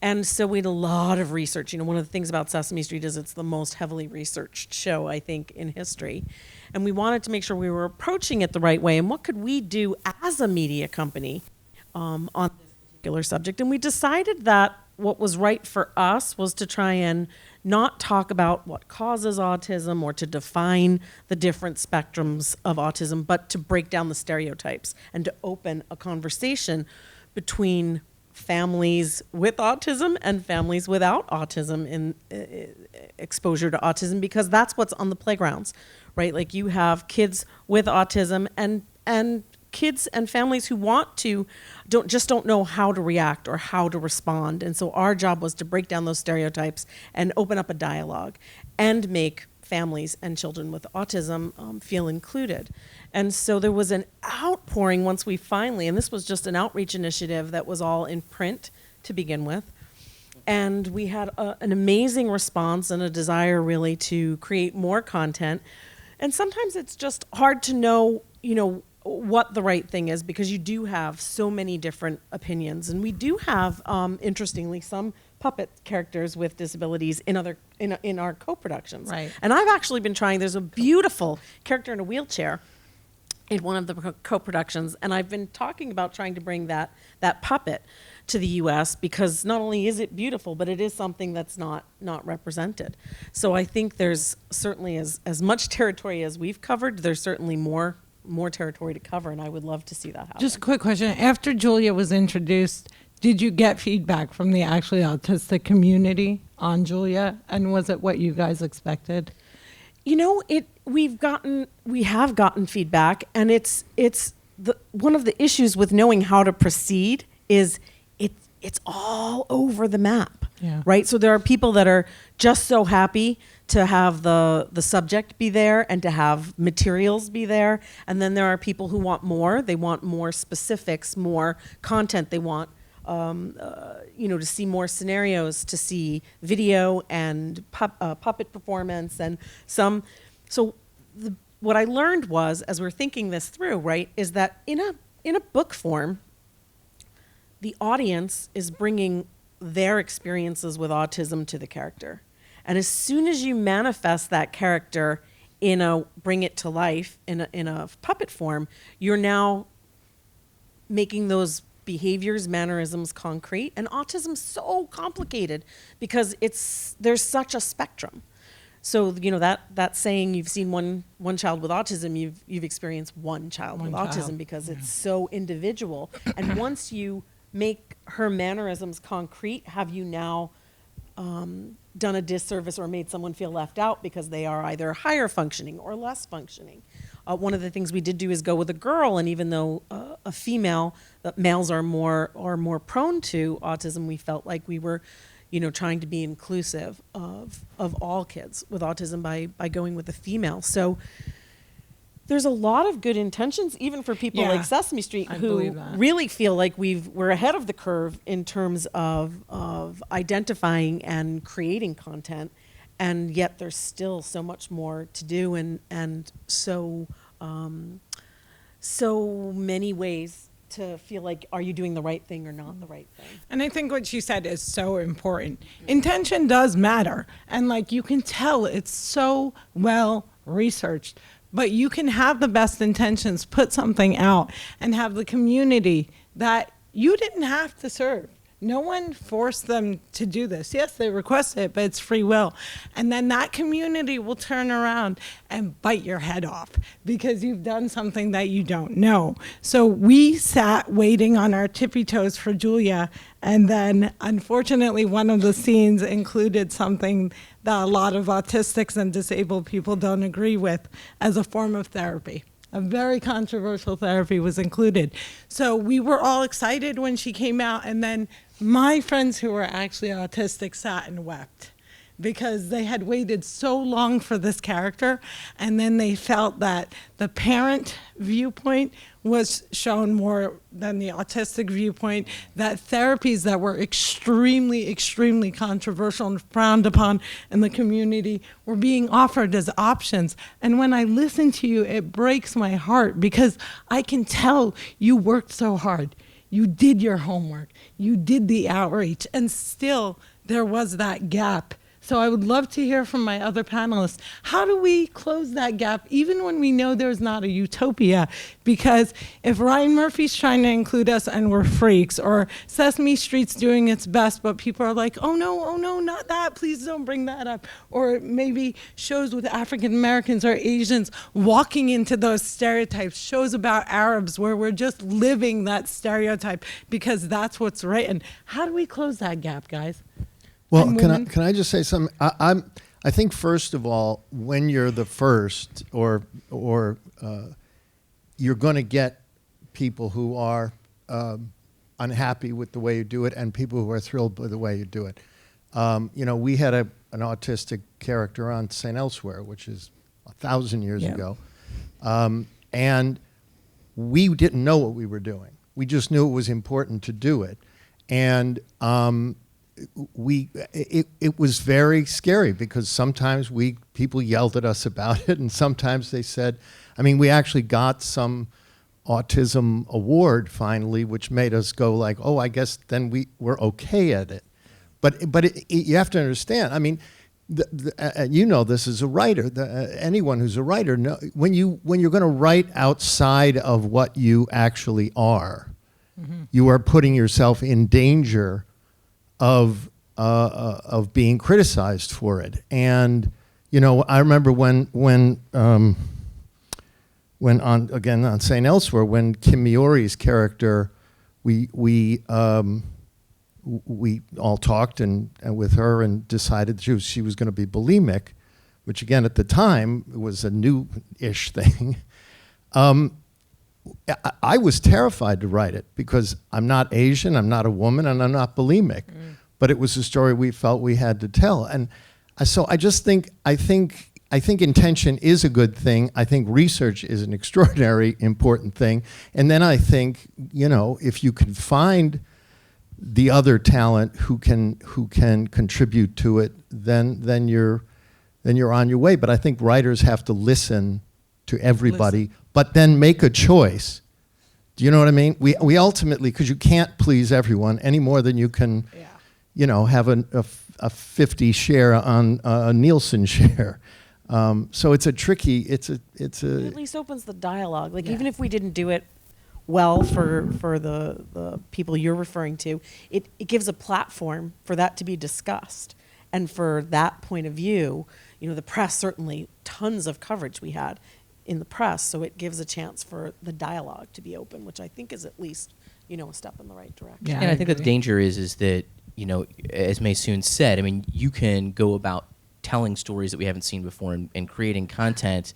[SPEAKER 5] And so we did a lot of research. You know, one of the things about Sesame Street is it's the most heavily researched show, I think, in history. And we wanted to make sure we were approaching it the right way. And what could we do as a media company on this particular subject? And we decided that what was right for us was to try and not talk about what causes autism or to define the different spectrums of autism, but to break down the stereotypes and to open a conversation between families with autism and families without autism in exposure to autism, because that's what's on the playgrounds, right? Like you have kids with autism and kids and families who want to don't know how to react or how to respond. And so our job was to break down those stereotypes and open up a dialogue and make families and children with autism feel included. And so there was an outpouring once we finally, and this was just an outreach initiative that was all in print to begin with. And we had an amazing response and a desire really to create more content. And sometimes it's just hard to know, you know, what the right thing is, because you do have so many different opinions. And we do have, interestingly, some puppet characters with disabilities in our co-productions.
[SPEAKER 8] Right.
[SPEAKER 5] And I've actually been trying, there's a beautiful character in a wheelchair in one of the co-productions, and I've been talking about trying to bring that puppet to the U.S. because not only is it beautiful, but it is something that's not represented. So I think there's certainly as much territory as we've covered, there's certainly more territory to cover, and I would love to see that happen.
[SPEAKER 8] Just a quick question. After Julia was introduced, did you get feedback from the actually autistic community on Julia? And was it what you guys expected?
[SPEAKER 5] You know, we have gotten feedback, and it's one of the issues with knowing how to proceed is it's all over the map,
[SPEAKER 8] Yeah.
[SPEAKER 5] right? So there are people that are just so happy to have the subject be there and to have materials be there, and then there are people who want more. They want more specifics, more content. They want to see more scenarios, to see video and puppet performance, and some. So what I learned was, as we're thinking this through, right, is that in a book form, the audience is bringing their experiences with autism to the character, and as soon as you manifest that character bring it to life in a puppet form, you're now making those behaviors, mannerisms concrete. And autism's so complicated because there's such a spectrum. So, you know, that saying, you've seen one child with autism, you've experienced one child with autism, because it's so individual. And once you make her mannerisms concrete, have you now done a disservice or made someone feel left out because they are either higher functioning or less functioning? One of the things we did do is go with a girl, and even though a female, males are more prone to autism, we felt like we were, you know, trying to be inclusive of all kids with autism by going with a female. So there's a lot of good intentions, even for people
[SPEAKER 8] Yeah,
[SPEAKER 5] like Sesame Street,
[SPEAKER 8] I
[SPEAKER 5] who
[SPEAKER 8] believe that.
[SPEAKER 5] really feel like we're ahead of the curve in terms of identifying and creating content. And yet there's still so much more to do, and so many ways to feel like, are you doing the right thing or not the right thing?
[SPEAKER 8] And I think what you said is so important. Intention does matter. And like, you can tell it's so well researched, but you can have the best intentions, put something out, and have the community that you didn't have to serve. No one forced them to do this. Yes, they requested it, but it's free will. And then that community will turn around and bite your head off because you've done something that you don't know. So we sat waiting on our tippy toes for Julia, and then unfortunately one of the scenes included something that a lot of autistics and disabled people don't agree with as a form of therapy. A very controversial therapy was included. So we were all excited when she came out, and then my friends who were actually autistic sat and wept because they had waited so long for this character, and then they felt that the parent viewpoint was shown more than the autistic viewpoint, that therapies that were extremely, extremely controversial and frowned upon in the community were being offered as options. And when I listen to you, it breaks my heart because I can tell you worked so hard. You did your homework. You did the outreach. And still, there was that gap. So I would love to hear from my other panelists. How do we close that gap, even when we know there's not a utopia? Because if Ryan Murphy's trying to include us and we're freaks, or Sesame Street's doing its best, but people are like, oh no, not that, please don't bring that up. Or maybe shows with African Americans or Asians walking into those stereotypes, shows about Arabs where we're just living that stereotype because that's what's written. How do we close that gap, guys?
[SPEAKER 3] Well,
[SPEAKER 8] And
[SPEAKER 3] can
[SPEAKER 8] women.
[SPEAKER 3] I just say something? I think first of all, when you're the first, or you're going to get people who are unhappy with the way you do it, and people who are thrilled by the way you do it. We had an autistic character on St. Elsewhere, which is 1,000 years
[SPEAKER 8] Yeah.
[SPEAKER 3] ago, and we didn't know what we were doing. We just knew it was important to do it, and it was very scary because sometimes people yelled at us about it, and sometimes they said, we actually got some autism award finally, which made us go like, oh, I guess then we're okay at it. But you have to understand, you know this as a writer, anyone who's a writer, when you're going to write outside of what you actually are, you are putting yourself in danger of being criticized for it. And I remember when on St. Elsewhere, when Kim Miori's character, we all talked and with her and decided she was going to be bulimic, which again at the time was a new-ish thing. I was terrified to write it because I'm not Asian, I'm not a woman, and I'm not bulimic. But it was a story we felt we had to tell. And so I just think intention is a good thing. I think research is an extraordinary important thing. And then I think, if you can find the other talent who can contribute to it, then you're on your way. But I think writers have to listen to everybody, but then make a choice. Do you know what I mean? We ultimately, because you can't please everyone any more than you can, have a 50 share on a Nielsen share. So it's a tricky. It
[SPEAKER 5] at least opens the dialogue. Like even if we didn't do it well for the people you're referring to, it gives a platform for that to be discussed, and for that point of view, the press, certainly tons of coverage we had in the press, so it gives a chance for the dialogue to be open, which I think is at least a step in the right direction.
[SPEAKER 8] Yeah,
[SPEAKER 2] And I think that the danger is that, as Maysoon said, you can go about telling stories that we haven't seen before and creating content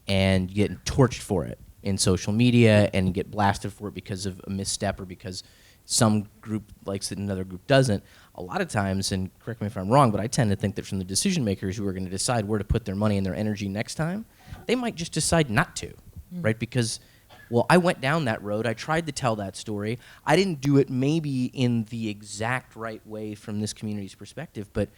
[SPEAKER 2] and get torched for it in social media and get blasted for it because of a misstep or because some group likes it and another group doesn't. A lot of times, and correct me if I'm wrong, but I tend to think that from the decision makers who are going to decide where to put their money and their energy next time, they might just decide not to, right? Because, well, I went down that road. I tried to tell that story. I didn't do it maybe in the exact right way from this community's perspective, but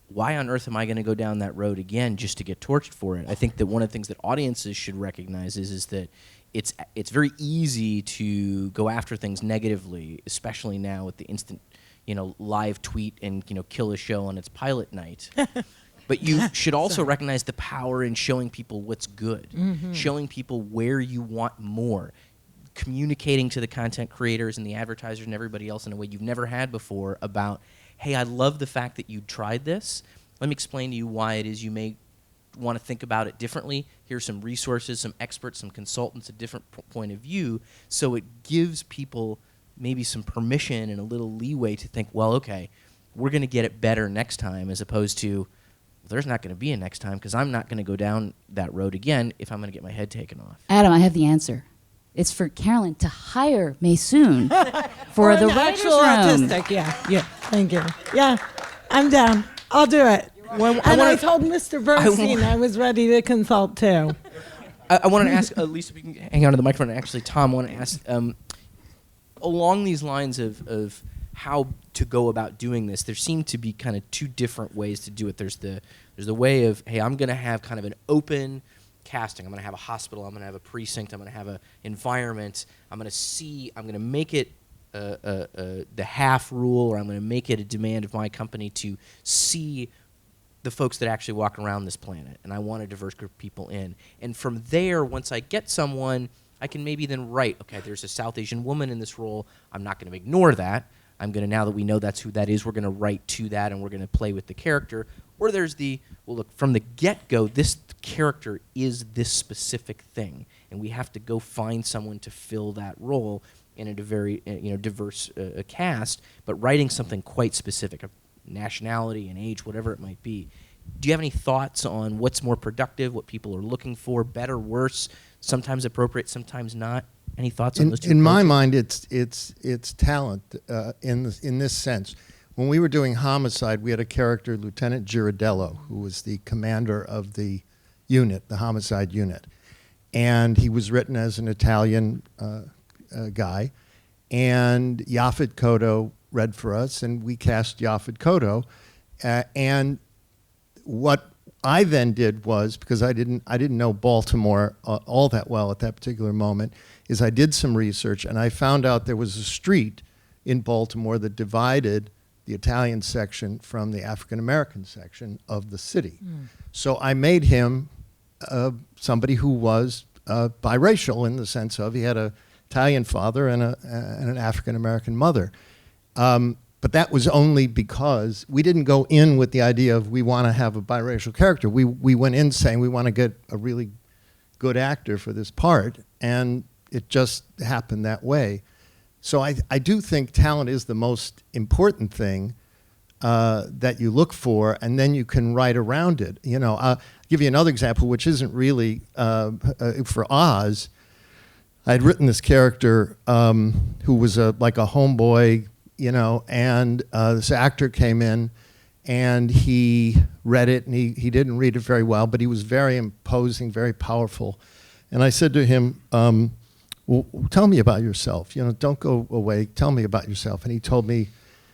[SPEAKER 2] why on earth am I going to go down that road again just to get torched for it? I think that one of the things that audiences should recognize is that it's very easy to go after things negatively, especially now with the instant, live tweet and, kill a show on its pilot night. But you should also recognize the power in showing people what's good, showing people where you want more, communicating to the content creators and the advertisers and everybody else in a way you've never had before about, hey, I love the fact that you tried this. Let me explain to you why it is you may want to think about it differently. Here's some resources, some experts, some consultants, a different point of view. So it gives people maybe some permission and a little leeway to think, well, okay, we're going to get it better next time, as opposed to, there's not going to be a next time because I'm not going to go down that road again if I'm going to get my head taken off.
[SPEAKER 6] Adam, I have the answer. It's for Carolyn to hire Maysoon for the
[SPEAKER 8] an
[SPEAKER 6] writer's
[SPEAKER 8] actual
[SPEAKER 6] room.
[SPEAKER 8] autistic. Yeah. Thank you. Yeah, I'm down. I'll do it. I told Mr. Bernstein I was ready to consult too.
[SPEAKER 2] I wanted to ask, Lisa, if you can hang on to the microphone, and actually, Tom, I want to ask, along these lines of how to go about doing this, there seem to be kind of two different ways to do it. There's the way of, hey, I'm going to have kind of an open casting. I'm going to have a hospital. I'm going to have a precinct. I'm going to have an environment. I'm going to make it the half rule, or I'm going to make it a demand of my company to see the folks that actually walk around this planet, and I want a diverse group of people in. And from there, once I get someone, I can maybe then write, okay, there's a South Asian woman in this role. I'm not going to ignore that. I'm going to, now that we know that's who that is, we're going to write to that, and we're going to play with the character. Or there's the, well, look, from the get-go, this character is this specific thing, and we have to go find someone to fill that role in a very diverse cast, but writing something quite specific, nationality and age, whatever it might be. Do you have any thoughts on what's more productive, what people are looking for, better, worse, sometimes appropriate, sometimes not? Any thoughts on those two?
[SPEAKER 3] In my mind, it's talent in this sense. When we were doing Homicide, we had a character, Lieutenant Girardello, who was the commander of the unit, the Homicide unit. And he was written as an Italian guy. And Yaphet Kotto read for us, and we cast Yaphet Kotto. And what I then did was, because I didn't know Baltimore all that well at that particular moment, is I did some research, and I found out there was a street in Baltimore that divided the Italian section from the African-American section of the city. So I made him somebody who was biracial, in the sense of he had an Italian father and an African-American mother. But that was only because we didn't go in with the idea of we want to have a biracial character. We went in saying we want to get a really good actor for this part, and it just happened that way. So I do think talent is the most important thing that you look for, and then you can write around it. I'll give you another example, which isn't really for Oz. I had written this character who was like a homeboy, and this actor came in, and he read it, and he didn't read it very well, but he was very imposing, very powerful. And I said to him, well, tell me about yourself. Don't go away. Tell me about yourself. And he told me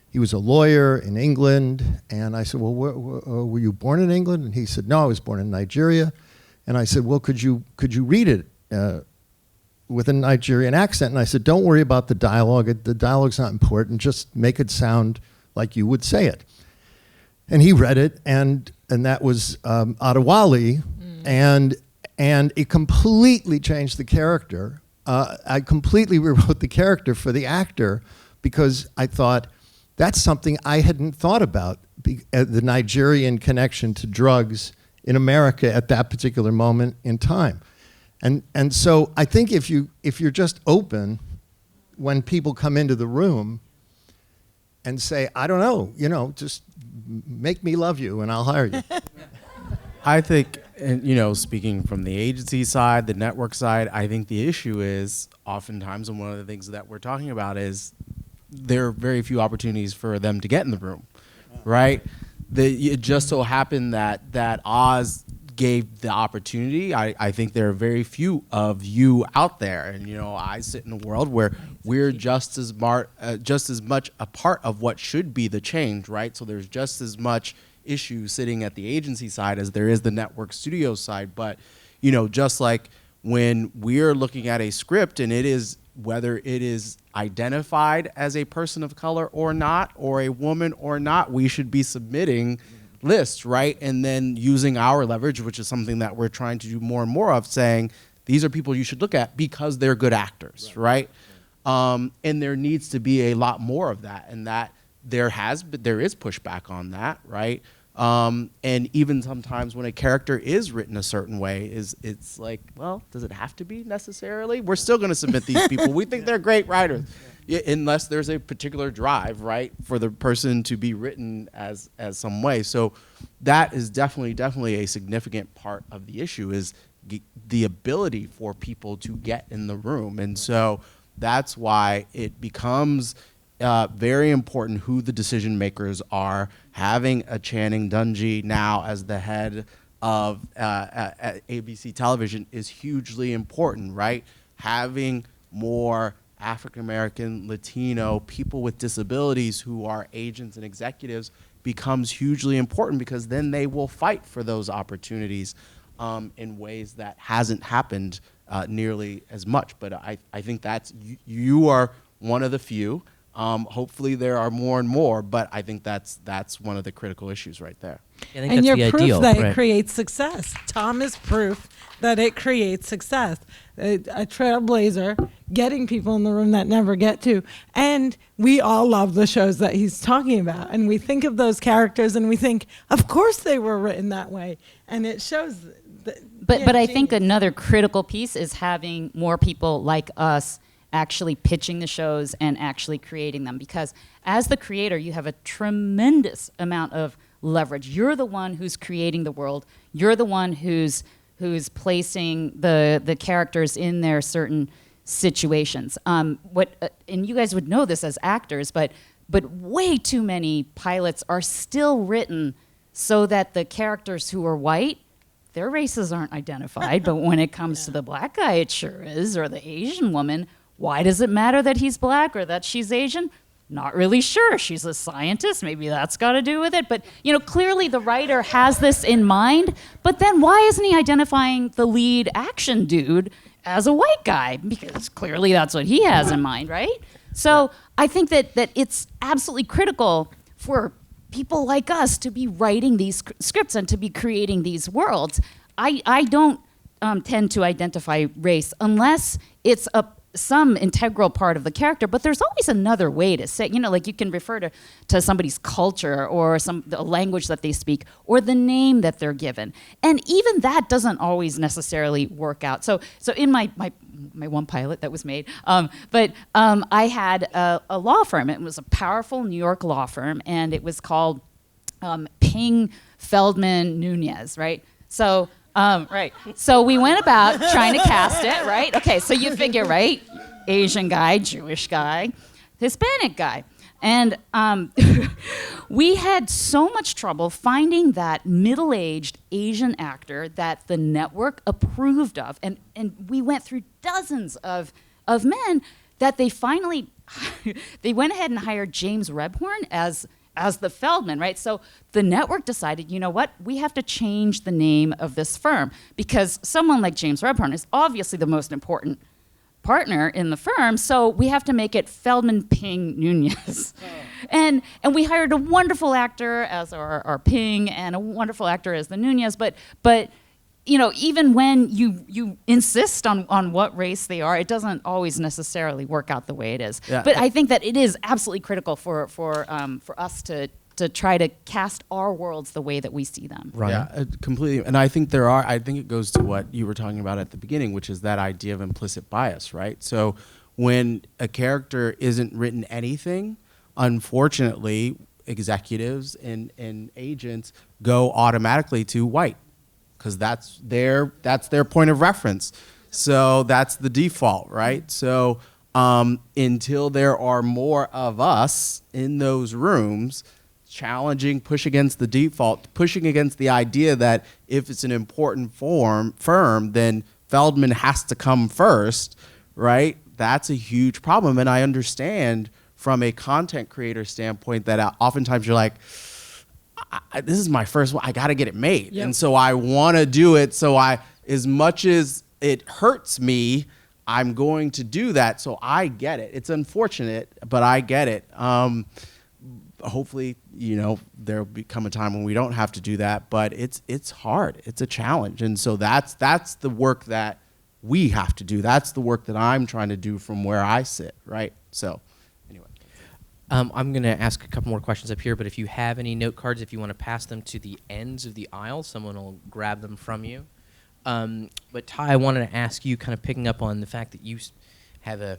[SPEAKER 3] he was a lawyer in England. And I said, well, were you born in England? And he said, no, I was born in Nigeria. And I said, well, could you read it with a Nigerian accent? And I said, don't worry about the dialogue. The dialogue's not important. Just make it sound like you would say it. And he read it, and that was Adewale, and it completely changed the character. I completely rewrote the character for the actor, because I thought that's something I hadn't thought about, the Nigerian connection to drugs in America at that particular moment in time. And so I think if you're just open when people come into the room and say, I don't know, just make me love you and I'll hire you.
[SPEAKER 4] I think, and speaking from the agency side, the network side, I think the issue is oftentimes, and one of the things that we're talking about is there are very few opportunities for them to get in the room, right? It just so happened that Oz gave the opportunity. I think there are very few of you out there, and I sit in a world where we're just as much a part of what should be the change, right? So there's just as much issue sitting at the agency side as there is the network studio side. But just like when we're looking at a script and it is, whether it is identified as a person of color or not, or a woman or not, we should be submitting lists, right? And then using our leverage, which is something that we're trying to do more and more of, saying these are people you should look at because they're good actors, right? And there needs to be a lot more of that, and that there is pushback on that, right? And even sometimes when a character is written a certain way, it's like, well, does it have to be necessarily? We're still going to submit these people. We think they're great writers, unless there's a particular drive, right, for the person to be written as some way. So that is definitely a significant part of the issue, is the ability for people to get in the room. And so that's why it becomes very important who the decision makers are. Having a Channing Dungey now as the head of ABC Television is hugely important, right? Having more African American, Latino, people with disabilities who are agents and executives becomes hugely important, because then they will fight for those opportunities in ways that hasn't happened nearly as much. But I think that's, you are one of the few. Hopefully there are more and more, but I think that's one of the critical issues right there.
[SPEAKER 2] I think
[SPEAKER 8] And
[SPEAKER 2] that's
[SPEAKER 8] you're
[SPEAKER 2] the
[SPEAKER 8] proof
[SPEAKER 2] ideal,
[SPEAKER 8] that
[SPEAKER 2] right.
[SPEAKER 8] it creates success. Tom is proof that it creates success. A trailblazer, getting people in the room that never get to. And we all love the shows that he's talking about. And we think of those characters and we think, of course they were written that way. And it shows.
[SPEAKER 6] But I think another critical piece is having more people like us actually pitching the shows and actually creating them, because as the creator you have a tremendous amount of leverage. You're the one who's creating the world. You're the one who's placing the characters in their certain situations. And you guys would know this as actors, but way too many pilots are still written so that the characters who are white, their races aren't identified, but when it comes to the black guy, it sure is, or the Asian woman. Why does it matter that he's black or that she's Asian? Not really sure. She's a scientist. Maybe that's got to do with it. But, clearly the writer has this in mind. But then why isn't he identifying the lead action dude as a white guy? Because clearly that's what he has in mind, right? So I think that it's absolutely critical for people like us to be writing these scripts and to be creating these worlds. I don't tend to identify race unless it's some integral part of the character, but there's always another way to say, like you can refer to somebody's culture or the language that they speak or the name that they're given. And even that doesn't always necessarily work out. So in my one pilot that was made, I had a law firm. It was a powerful New York law firm, and it was called Ping Feldman Nunez, right? So right. So we went about trying to cast it, right? Okay, so you figure, right? Asian guy, Jewish guy, Hispanic guy. And we had so much trouble finding that middle-aged Asian actor that the network approved of. And we went through dozens of men that they finally, they went ahead and hired James Rebhorn as the Feldman, right? So the network decided, you know what? We have to change the name of this firm because someone like James Rebhorn is obviously the most important partner in the firm, so we have to make it Feldman Ping Nunez. And we hired a wonderful actor as our Ping and a wonderful actor as the Nunez, but even when you insist on what race they are, it doesn't always necessarily work out the way it is.
[SPEAKER 4] Yeah.
[SPEAKER 6] But I think that it is absolutely critical for us to try to cast our worlds the way that we see them.
[SPEAKER 2] Right.
[SPEAKER 4] Yeah, completely. And I think it goes to what you were talking about at the beginning, which is that idea of implicit bias, right? So when a character isn't written anything, unfortunately, executives and agents go automatically to white, because that's their point of reference. So that's the default, right? So until there are more of us in those rooms challenging, push against the default, pushing against the idea that if it's an important firm, then Feldman has to come first, right? That's a huge problem. And I understand from a content creator standpoint that oftentimes you're like, this is my first one. I got to get it made.
[SPEAKER 8] Yep.
[SPEAKER 4] And so I want to do it. So as much as it hurts me, I'm going to do that. So I get it. It's unfortunate, but I get it. Hopefully, there'll become a time when we don't have to do that, but it's hard. It's a challenge. And so that's the work that we have to do. That's the work that I'm trying to do from where I sit, right? So anyway.
[SPEAKER 2] I'm going to ask a couple more questions up here, but if you have any note cards, if you want to pass them to the ends of the aisle, someone will grab them from you. But Ty, I wanted to ask you, kind of picking up on the fact that you have a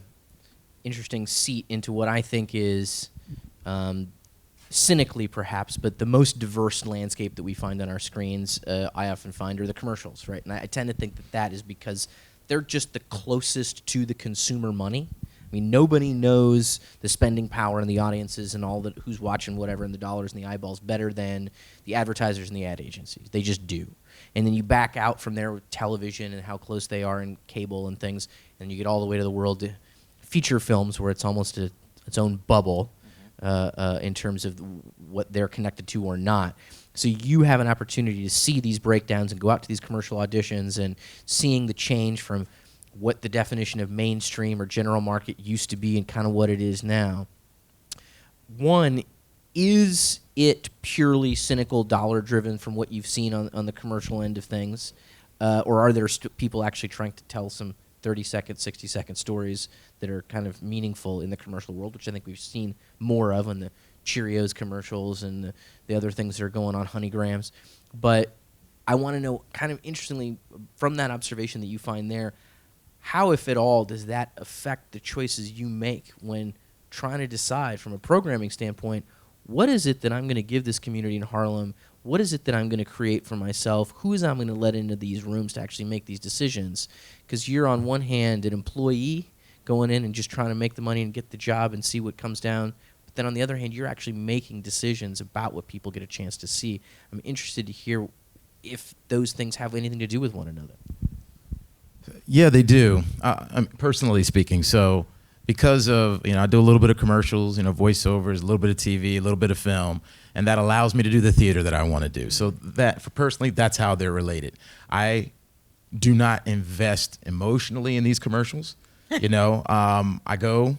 [SPEAKER 2] interesting seat into what I think is, cynically perhaps, but the most diverse landscape that we find on our screens, I often find, are the commercials, right? And I tend to think that is because they're just the closest to the consumer money. I mean, nobody knows the spending power and the audiences and all that, who's watching whatever, and the dollars and the eyeballs better than the advertisers and the ad agencies. They just do. And then you back out from there with television and how close they are in cable and things, and you get all the way to the world to feature films where it's almost its own bubble in terms of what they're connected to or not. So you have an opportunity to see these breakdowns and go out to these commercial auditions and seeing the change from what the definition of mainstream or general market used to be and kind of what it is now. One, is it purely cynical, dollar-driven from what you've seen on the commercial end of things? Or are there people actually trying to tell some 30-second, 60-second stories that are kind of meaningful in the commercial world, which I think we've seen more of on the Cheerios commercials and the other things that are going on, Honeygrams. But I want to know, kind of interestingly, from that observation that you find there, how, if at all, does that affect the choices you make when trying to decide from a programming standpoint, what is it that I'm going to give this community in Harlem? What is it that I'm going to create for myself? Who is I'm going to let into these rooms to actually make these decisions? Because you're on one hand an employee going in and just trying to make the money and get the job and see what comes down. But then on the other hand, you're actually making decisions about what people get a chance to see. I'm interested to hear if those things have anything to do with one another.
[SPEAKER 7] Yeah, they do. Personally speaking, so because of, I do a little bit of commercials, voiceovers, a little bit of TV, a little bit of film, and that allows me to do the theater that I want to do. So that, for personally, that's how they're related. I do not invest emotionally in these commercials. I go.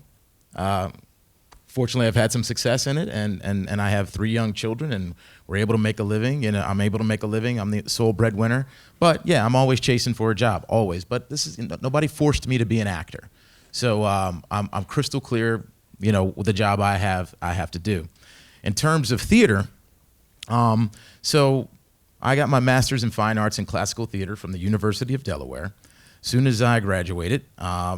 [SPEAKER 7] Fortunately, I've had some success in it, and I have 3 young children, and we're able to make a living. I'm able to make a living. I'm the sole breadwinner. But yeah, I'm always chasing for a job, always. But this is nobody forced me to be an actor, so I'm crystal clear. With the job I have to do. In terms of theater, so I got my master's in fine arts and classical theater from the University of Delaware. Soon as I graduated, I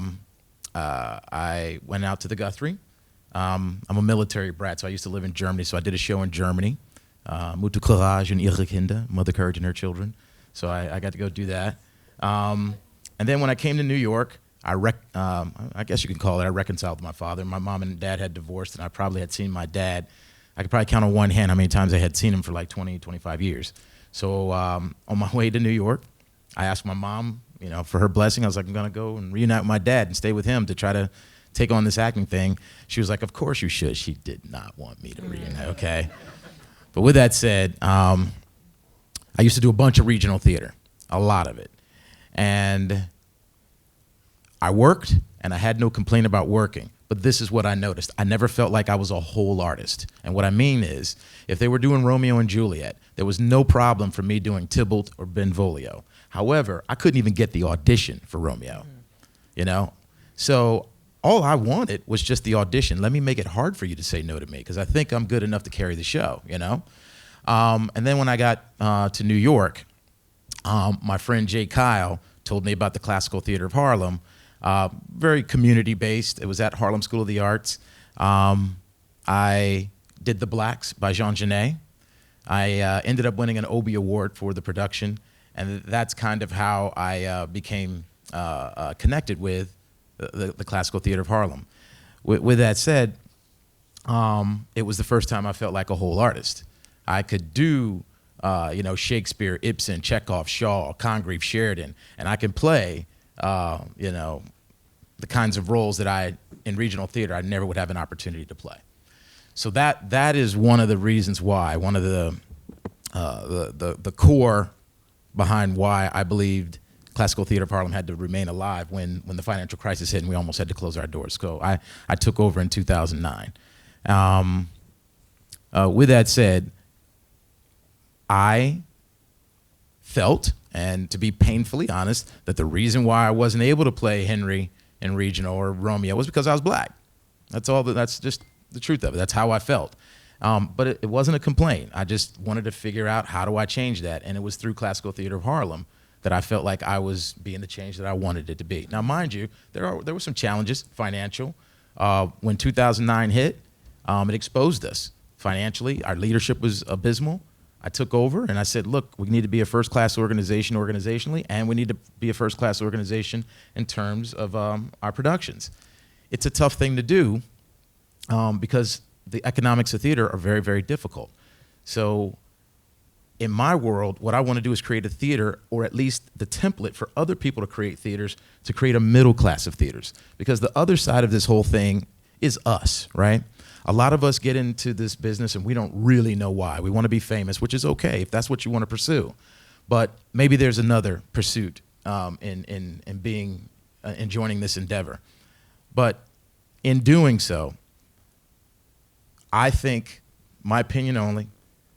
[SPEAKER 7] went out to the Guthrie. I'm a military brat, so I used to live in Germany, so I did a show in Germany, Mutter Courage und ihre Kinder, Mother Courage and Her Children. So I got to go do that. And then when I came to New York, I guess you can call it, I reconciled with my father. My mom and dad had divorced, and I probably had seen my dad. I could probably count on one hand how many times I had seen him for like 20, 25 years. So on my way to New York, I asked my mom, for her blessing. I was like, I'm going to go and reunite with my dad and stay with him to try to take on this acting thing. She was like, of course you should. She did not want me to reunite, okay? But with that said, I used to do a bunch of regional theater, a lot of it. And I worked, and I had no complaint about working. But this is what I noticed. I never felt like I was a whole artist. And what I mean is, if they were doing Romeo and Juliet, there was no problem for me doing Tybalt or Benvolio. However, I couldn't even get the audition for Romeo, So all I wanted was just the audition. Let me make it hard for you to say no to me, because I think I'm good enough to carry the show, And then when I got to New York, my friend Jay Kyle told me about the Classical Theater of Harlem. Very community-based. It was at Harlem School of the Arts. I did The Blacks by Jean Genet. I ended up winning an Obie Award for the production, and that's kind of how I became connected with the Classical Theater of Harlem. With that said, it was the first time I felt like a whole artist. I could do, Shakespeare, Ibsen, Chekhov, Shaw, Congreve, Sheridan, and I can play the kinds of roles that in regional theater, I never would have an opportunity to play. So that is one of the reasons why, one of the core behind why I believed Classical Theater of Harlem had to remain alive when the financial crisis hit and we almost had to close our doors. So I took over in 2009. With that said, I felt, and to be painfully honest, that the reason why I wasn't able to play Henry in regional or Romeo was because I was black. That's just the truth of it. That's how I felt. But it wasn't a complaint. I just wanted to figure out, how do I change that? And it was through Classical Theater of Harlem that I felt like I was being the change that I wanted it to be. Now, mind you, there were some challenges, financial. When 2009 hit, it exposed us financially. Our leadership was abysmal. I took over and I said, look, we need to be a first-class organization organizationally, and we need to be a first-class organization in terms of our productions. It's a tough thing to do because the economics of theater are very, very difficult. So in my world, what I want to do is create a theater, or at least the template for other people to create theaters, to create a middle class of theaters. Because the other side of this whole thing is us, right? A lot of us get into this business and we don't really know why. We want to be famous, which is okay if that's what you want to pursue. But maybe there's another pursuit in being in joining this endeavor. But in doing so, I think, my opinion only,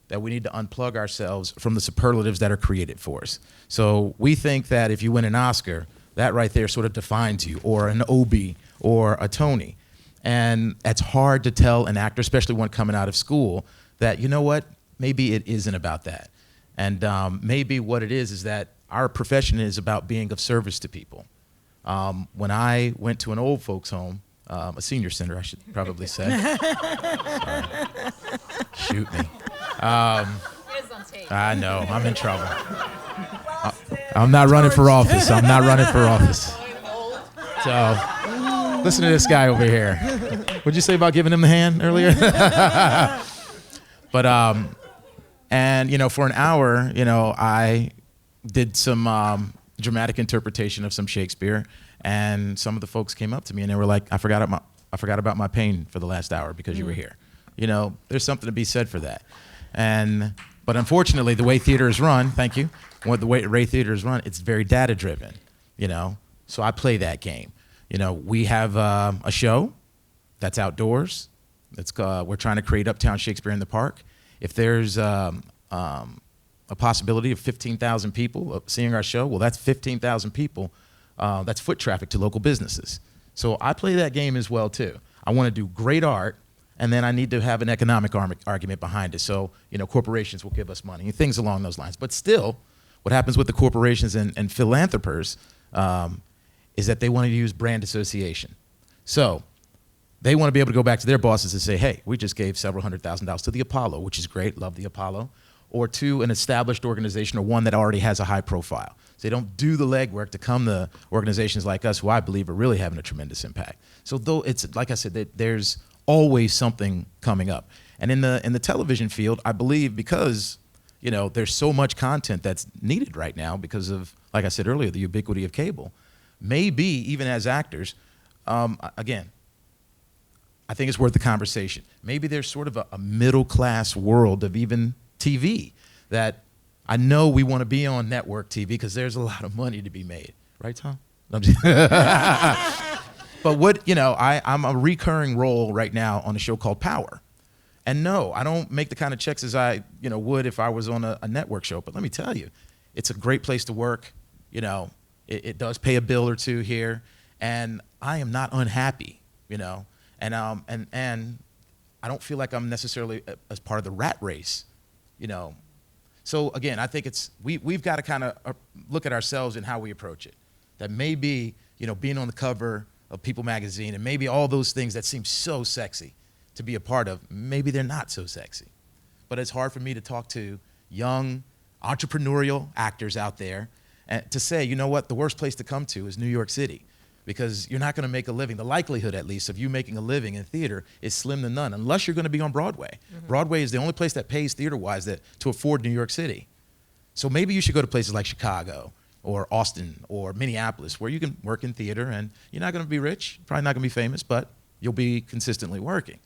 [SPEAKER 7] that we need to unplug ourselves from the superlatives that are created for us. So we think that if you win an Oscar, that right there sort of defines you, or an Obie, or a Tony. And it's hard to tell an actor, especially one coming out of school, that, you know what, maybe it isn't about that. And maybe what it is that our profession is about being of service to people. When I went to an old folks home, a senior center, I should probably say. Sorry. Shoot me. I know, I'm in trouble. I'm not running for office. I'm not running for office. So, listen to this guy over here. What'd you say about giving him the hand earlier? But, and, you know, for an hour, you know, I did some dramatic interpretation of some Shakespeare, and some of the folks came up to me and they were like, I forgot about my pain for the last hour because you were here. You know, there's something to be said for that. But unfortunately, the way theater is run, thank you, the way theater is run, it's very data-driven, you know? So I play that game. You know, we have a show that's outdoors. We're trying to create Uptown Shakespeare in the Park. If there's a possibility of 15,000 people seeing our show, well, that's 15,000 people. That's foot traffic to local businesses. So I play that game as well, too. I want to do great art, and then I need to have an economic argument behind it. So, you know, corporations will give us money and things along those lines. But still, what happens with the corporations and philanthropers is that they want to use brand association. So they want to be able to go back to their bosses and say, hey, we just gave several $100,000 to the Apollo, which is great, love the Apollo, or to an established organization or one that already has a high profile. So they don't do the legwork to come to organizations like us, who I believe are really having a tremendous impact. So though it's, like I said, there's always something coming up. And in the television field, I believe because, you know, there's so much content that's needed right now because of, like I said earlier, the ubiquity of cable. Maybe even as actors, again, I think it's worth the conversation. Maybe there's sort of a middle-class world of even TV that I know we want to be on network TV because there's a lot of money to be made. Right, Tom? I'm just But what, you know, I'm a recurring role right now on a show called Power. And no, I don't make the kind of checks as I, you know, would if I was on a network show. But let me tell you, it's a great place to work. You know, it does pay a bill or two here. And I am not unhappy, you know. And I don't feel like I'm necessarily as part of the rat race, you know. So again, I think we've got to kind of look at ourselves and how we approach it. That maybe, you know, being on the cover of People magazine and maybe all those things that seem so sexy to be a part of, maybe they're not so sexy. But it's hard for me to talk to young entrepreneurial actors out there and to say, you know what, the worst place to come to is New York City, because you're not going to make a living. The likelihood, at least, of you making a living in theater is slim to none, unless you're going to be on Broadway. Mm-hmm. Broadway is the only place that pays theater-wise to afford New York City. So maybe you should go to places like Chicago or Austin or Minneapolis, where you can work in theater and you're not going to be rich, probably not going to be famous, but you'll be consistently working.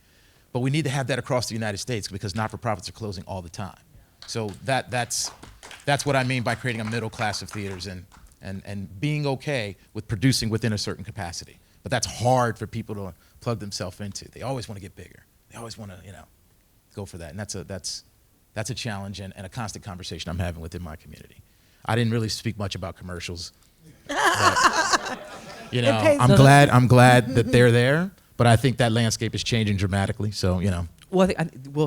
[SPEAKER 7] But we need to have that across the United States because not-for-profits are closing all the time. So that's what I mean by creating a middle class of theaters and being okay with producing within a certain capacity. But that's hard for people to plug themselves into. They always want to get bigger. They always want to, you know, go for that. And that's a challenge and a constant conversation I'm having within my community. I didn't really speak much about commercials. But, you know, I'm glad that they're there, but I think that landscape is changing dramatically. So, you know.
[SPEAKER 2] Well,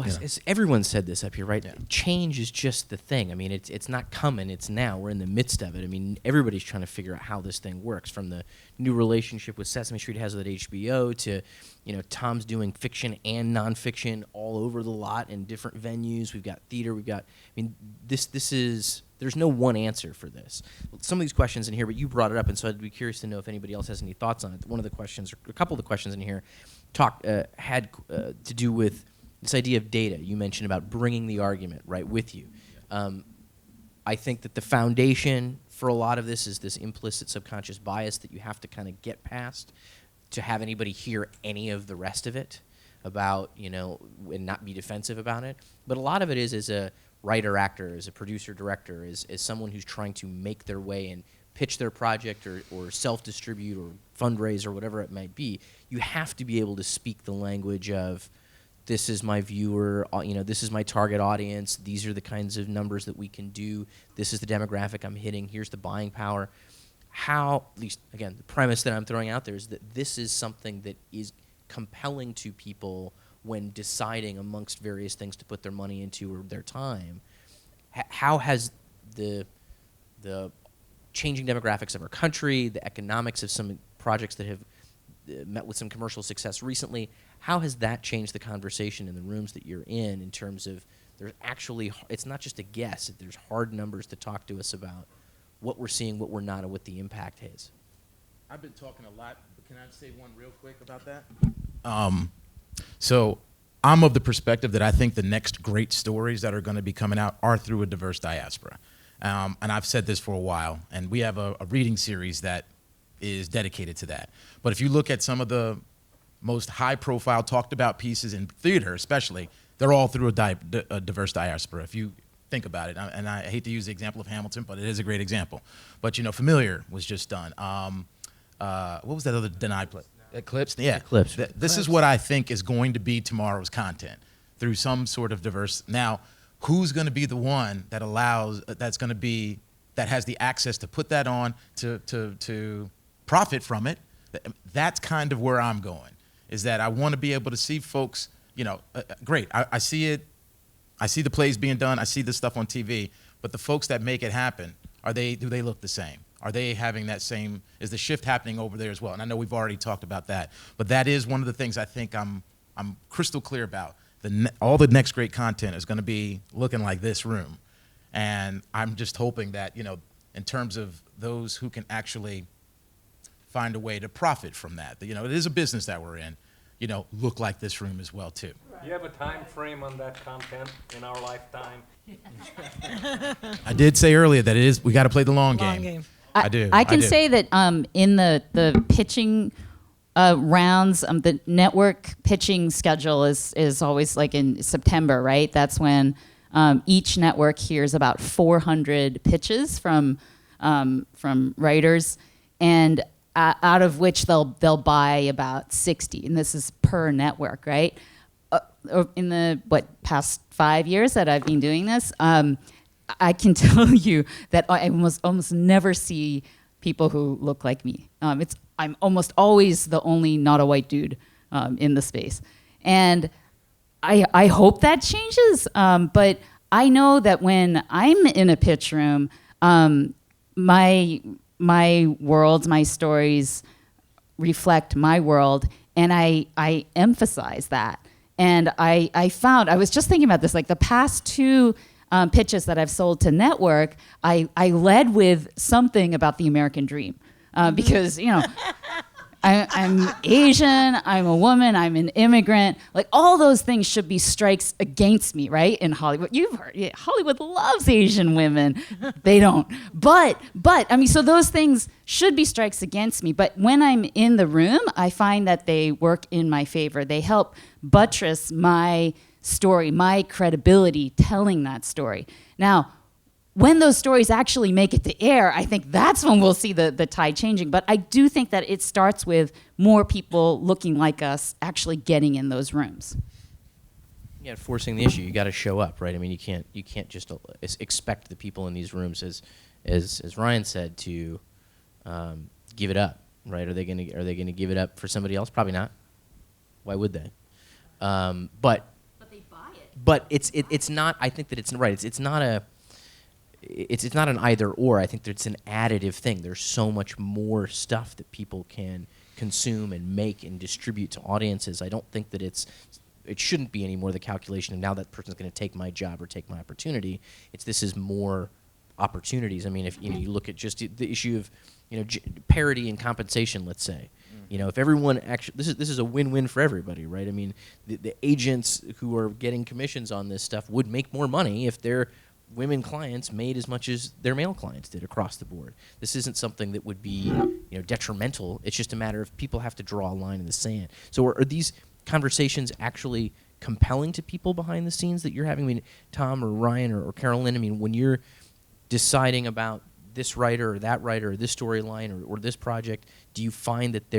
[SPEAKER 2] as everyone said this up here, right? Yeah. Change is just the thing. I mean, it's not coming, it's now. We're in the midst of it. I mean, everybody's trying to figure out how this thing works, from the new relationship with Sesame Street has with HBO to, you know, Tom's doing fiction and nonfiction all over the lot in different venues. We've got theater, I mean, this is, there's no one answer for this. Some of these questions in here, but you brought it up, and so I'd be curious to know if anybody else has any thoughts on it. One of the questions, or a couple of the questions in here, had to do with this idea of data. You mentioned about bringing the argument right with you. I think that the foundation for a lot of this is this implicit subconscious bias that you have to kind of get past to have anybody hear any of the rest of it about, you know, and not be defensive about it. But a lot of it is as a writer, actor, as a producer, director, as someone who's trying to make their way and pitch their project or self-distribute or fundraise or whatever it might be, you have to be able to speak the language of, this is my viewer, this is my target audience, these are the kinds of numbers that we can do, this is the demographic I'm hitting, here's the buying power. How, at least, again, the premise that I'm throwing out there is that this is something that is compelling to people when deciding amongst various things to put their money into or their time. How has the changing demographics of our country, the economics of some projects that have met with some commercial success recently, how has that changed the conversation in the rooms that you're in terms of there's actually, it's not just a guess, there's hard numbers to talk to us about what we're seeing, what we're not, and what the impact is?
[SPEAKER 7] I've been talking a lot, but can I say one real quick about that? So I'm of the perspective that I think the next great stories that are going to be coming out are through a diverse diaspora. And I've said this for a while, and we have a reading series that is dedicated to that. But if you look at some of the most high-profile, talked-about pieces in theater especially, they're all through a diverse diaspora. If you think about it, and I hate to use the example of Hamilton, but it is a great example. But, Familiar was just done. What was that other denied play? Eclipse? Yeah.
[SPEAKER 2] Eclipse.
[SPEAKER 7] This is what I think is going to be tomorrow's content through some sort of diverse. Now, who's going to be the one that has the access to put that on, to profit from it? That's kind of where I'm going, is that I want to be able to see folks, great, I see it, I see the plays being done, I see this stuff on TV, but the folks that make it happen, do they look the same? Are they having that same, is the shift happening over there as well? And I know we've already talked about that, but that is one of the things I think I'm crystal clear about. All the next great content is going to be looking like this room. And I'm just hoping that, in terms of those who can actually find a way to profit from that, it is a business that we're in, look like this room as well too.
[SPEAKER 9] Do you have a time frame on that content in our lifetime?
[SPEAKER 7] I did say earlier that we got to play the long game. I do.
[SPEAKER 6] I can say that in the pitching rounds, the network pitching schedule is always like in September, right? That's when each network hears about 400 pitches from writers, and out of which they'll buy about 60, and this is per network, right? In the past 5 years that I've been doing this, I can tell you that I almost never see people who look like me. I'm almost always the only not a white dude in the space, and I hope that changes. But I know that when I'm in a pitch room, my worlds, my stories reflect my world, and I emphasize that. And I found, I was just thinking about this, like the past two pitches that I've sold to network, I led with something about the American dream. Because, I'm Asian, I'm a woman, I'm an immigrant. Like all those things should be strikes against me, right? In Hollywood. You've heard, Hollywood loves Asian women. They don't. But, so those things should be strikes against me. But when I'm in the room, I find that they work in my favor. They help buttress my story, my credibility telling that story. Now, when those stories actually make it to air, I think that's when we'll see the tide changing. But I do think that it starts with more people looking like us actually getting in those rooms.
[SPEAKER 2] Yeah, forcing the issue. You got to show up, right? I mean, you can't just expect the people in these rooms, as Ryan said, to give it up, right? Are they gonna give it up for somebody else? Probably not. Why would they? But they buy it. But it's not. I think that it's right. It's not a. It's not an either or. I think that it's an additive thing. There's so much more stuff that people can consume and make and distribute to audiences. I don't think that it shouldn't be anymore the calculation of now that person's going to take my job or take my opportunity. This is more opportunities. I mean, if you look at just the issue of parity and compensation, let's say. If everyone actually, this is a win-win for everybody, right? I mean, the agents who are getting commissions on this stuff would make more money if their women clients made as much as their male clients did across the board. This isn't something that would be detrimental. It's just a matter of people have to draw a line in the sand. So are these conversations actually compelling to people behind the scenes that you're having? I mean, Tom or Ryan or Carolyn, I mean, when you're deciding about this writer or that writer or this storyline or this project, do you find that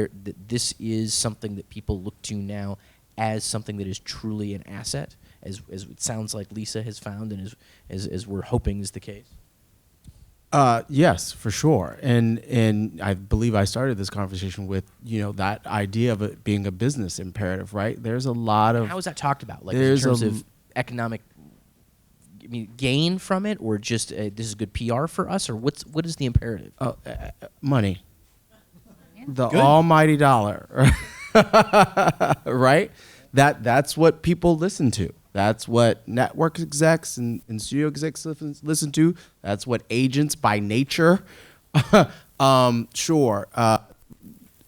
[SPEAKER 2] this is something that people look to now as something that is truly an asset, as it sounds like Lisa has found and as we're hoping is the case?
[SPEAKER 4] Yes, for sure. And I believe I started this conversation with, that idea of it being a business imperative, right? There's a lot of...
[SPEAKER 2] How is that talked about? Like in terms of economic gain from it, or just this is good PR for us, or what is the imperative?
[SPEAKER 4] Money. The almighty dollar. Right? That's what people listen to. That's what network execs and studio execs listen to. That's what agents by nature. Sure,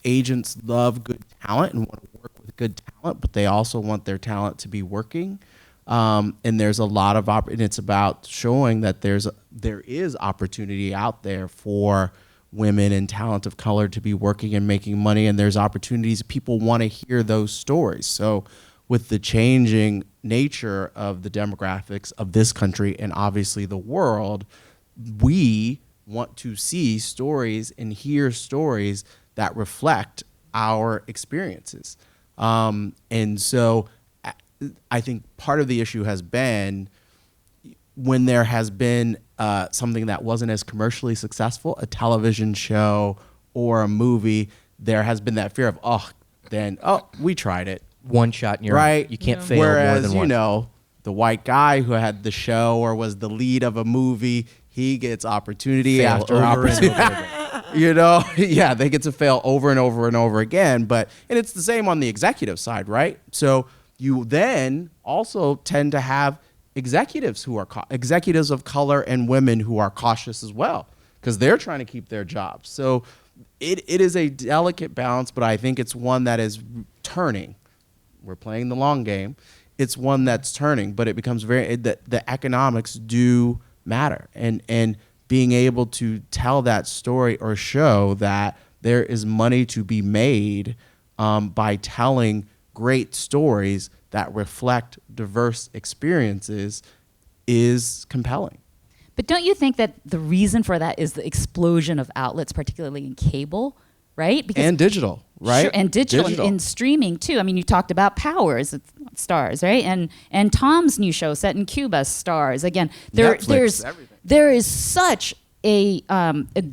[SPEAKER 4] agents love good talent and want to work with good talent, but they also want their talent to be working. And there's a lot of and it's about showing that there is opportunity out there for women and talent of color to be working and making money, and there's opportunities. People want to hear those stories. So with the changing nature of the demographics of this country and obviously the world, we want to see stories and hear stories that reflect our experiences. And so I think part of the issue has been when there has been something that wasn't as commercially successful, a television show or a movie, there has been that fear of, we tried it.
[SPEAKER 2] One shot and you're
[SPEAKER 4] right.
[SPEAKER 2] You can't fail
[SPEAKER 4] Whereas,
[SPEAKER 2] more than once.
[SPEAKER 4] The white guy who had the show or was the lead of a movie, he gets opportunity after opportunity. Yeah, they get to fail over and over and over again. And it's the same on the executive side, right? So you then also tend to have executives who are executives of color and women who are cautious as well, because they're trying to keep their jobs. So it is a delicate balance, but I think it's one that is turning. We're playing the long game. It's one that's turning, but it becomes the economics do matter. And being able to tell that story or show that there is money to be made by telling great stories that reflect diverse experiences is compelling.
[SPEAKER 6] But don't you think that the reason for that is the explosion of outlets, particularly in cable, right?
[SPEAKER 4] And digital, right?
[SPEAKER 6] Sure, and digital. And streaming too. I mean, you talked about Powers, stars, right? And Tom's new show set in Cuba, stars. Again,
[SPEAKER 4] Netflix, everything.
[SPEAKER 6] There is such a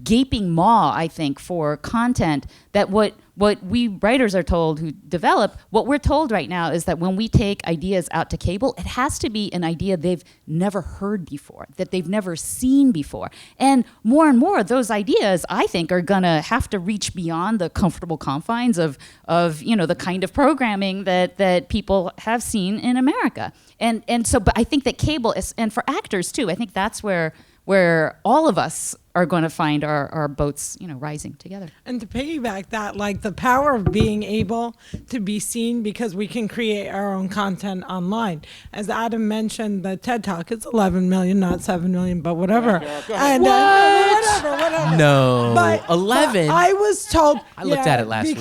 [SPEAKER 6] gaping maw, I think, for content that what we writers are told who develop, what we're told right now is that when we take ideas out to cable, it has to be an idea they've never heard before, that they've never seen before. And more those ideas, I think, are gonna have to reach beyond the comfortable confines of the kind of programming that people have seen in America. And so, but I think that cable is, and for actors too, I think that's where all of us are going to find our boats, rising together.
[SPEAKER 8] And to piggyback that, like the power of being able to be seen because we can create our own content online. As Adam mentioned, the TED Talk is 11 million, not 7 million, but whatever. And whatever.
[SPEAKER 2] No,
[SPEAKER 8] but
[SPEAKER 2] 11.
[SPEAKER 8] But I was told.
[SPEAKER 2] I looked at it last week.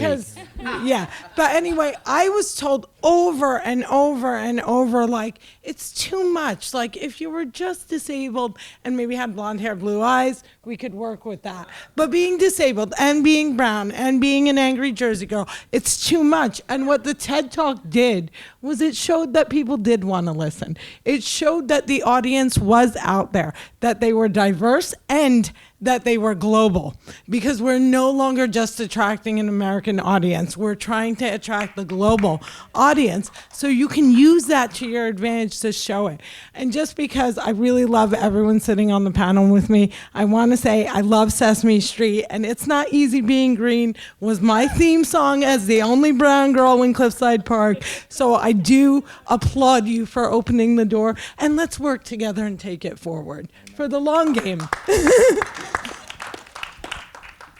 [SPEAKER 8] Yeah, but anyway, I was told over and over and over, like, it's too much. Like, if you were just disabled and maybe had blonde hair, blue eyes, we could work with that. But being disabled and being brown and being an angry Jersey girl, it's too much. And what the TED Talk did was it showed that people did want to listen. It showed that the audience was out there, that they were diverse and that they were global, because we're no longer just attracting an American audience. We're trying to attract the global audience, so you can use that to your advantage to show it. And just because I really love everyone sitting on the panel with me, I want to say I love Sesame Street, and It's Not Easy Being Green was my theme song as the only brown girl in Cliffside Park. So I do applaud you for opening the door, and let's work together and take it forward for the long game.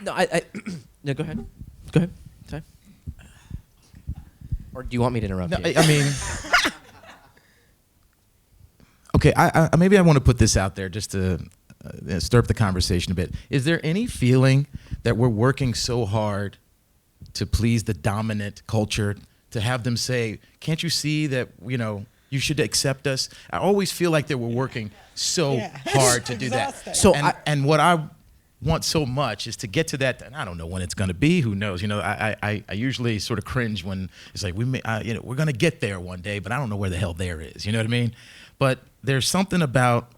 [SPEAKER 2] No, no, go ahead. Sorry. Or do you want me to interrupt you?
[SPEAKER 7] I mean, okay. I maybe I want to put this out there just to stir up the conversation a bit. Is there any feeling that we're working so hard to please the dominant culture, to have them say, "Can't you see that you should accept us"? I always feel like that we're working so hard to do that.
[SPEAKER 2] So
[SPEAKER 7] and what I want so much is to get to that, and I don't know when it's going to be. Who knows? You know, I usually sort of cringe when it's like we're going to get there one day, but I don't know where the hell there is. You know what I mean? But there's something about,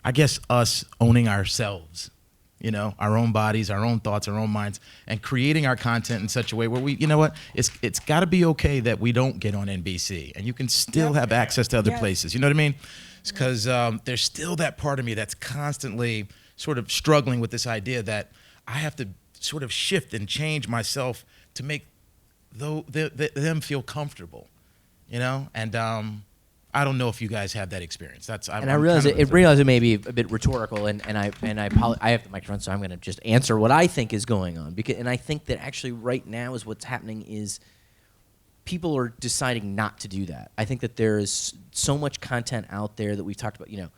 [SPEAKER 7] I guess, us owning ourselves. You know, our own bodies, our own thoughts, our own minds, and creating our content in such a way where we, you know what, it's got to be okay that we don't get on NBC, and you can still have access to other places. You know what I mean? Because there's still that part of me that's constantly sort of struggling with this idea that I have to sort of shift and change myself to make them feel comfortable. You know, and I don't know if you guys have that experience. I realize
[SPEAKER 2] it may be a bit rhetorical, and I have the microphone, so I'm going to just answer what I think is going on. And I think that actually right now is what's happening is people are deciding not to do that. I think that there is so much content out there that we've talked about. You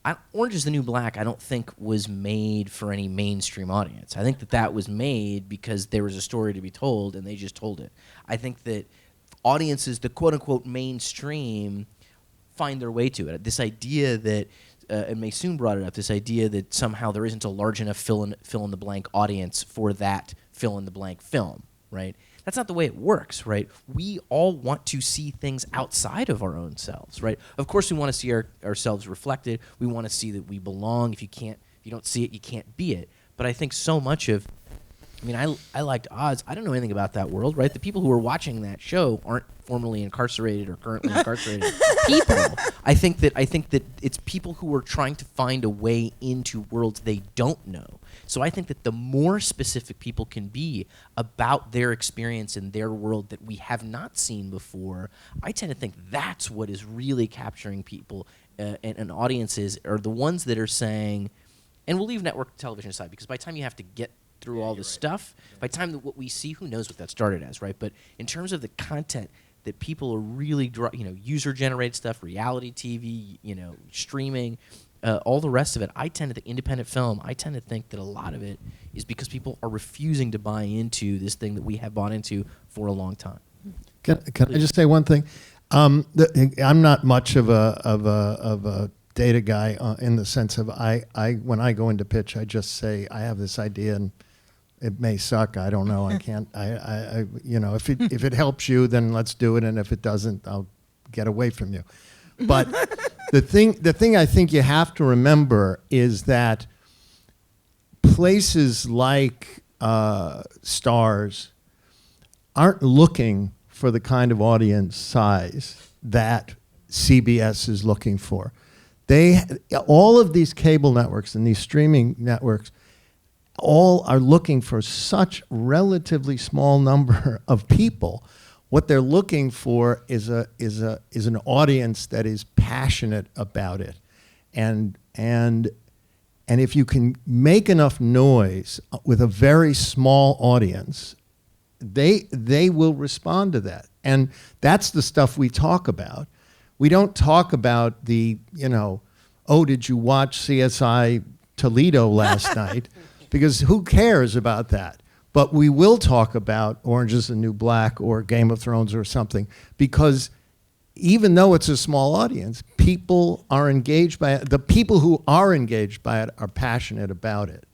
[SPEAKER 2] know, Orange is the New Black, I don't think was made for any mainstream audience. I think that was made because there was a story to be told, and they just told it. I think that audiences, the quote-unquote mainstream, find their way to it. This idea that, and Maysoon brought it up, this idea that somehow there isn't a large enough fill-in-the-blank audience for that fill-in-the-blank film, right? That's not the way it works, right? We all want to see things outside of our own selves, right? Of course, we want to see ourselves reflected. We want to see that we belong. If you don't see it, you can't be it. But I think so much of, I mean, I liked Oz. I don't know anything about that world, right? The people who are watching that show aren't formerly incarcerated or currently incarcerated people. I think that it's people who are trying to find a way into worlds they don't know. So I think that the more specific people can be about their experience in their world that we have not seen before, I tend to think that's what is really capturing people and audiences are the ones that are saying, and we'll leave network television aside because by the time you have to get through all this stuff, by the time that what we see, who knows what that started as, right? But in terms of the content that people are really, user-generated stuff, reality TV, streaming, all the rest of it, I tend to think independent film, I tend to think that a lot of it is because people are refusing to buy into this thing that we have bought into for a long time.
[SPEAKER 3] Can I just say one thing? I'm not much of a data guy in the sense of when I go into pitch, I just say I have this idea and it may suck. I don't know. I can't. If it helps you, then let's do it. And if it doesn't, I'll get away from you. But the thing I think you have to remember is that places like Stars aren't looking for the kind of audience size that CBS is looking for. All of these cable networks and these streaming networks all are looking for such relatively small number of people. What they're looking for is an audience that is passionate about it, and if you can make enough noise with a very small audience, they will respond to that, and that's the stuff we talk about. We don't talk about the did you watch CSI Toledo last night? Because who cares about that? But we will talk about Orange is the New Black or Game of Thrones or something, because even though it's a small audience, people are engaged by it. The people who are engaged by it are passionate about it.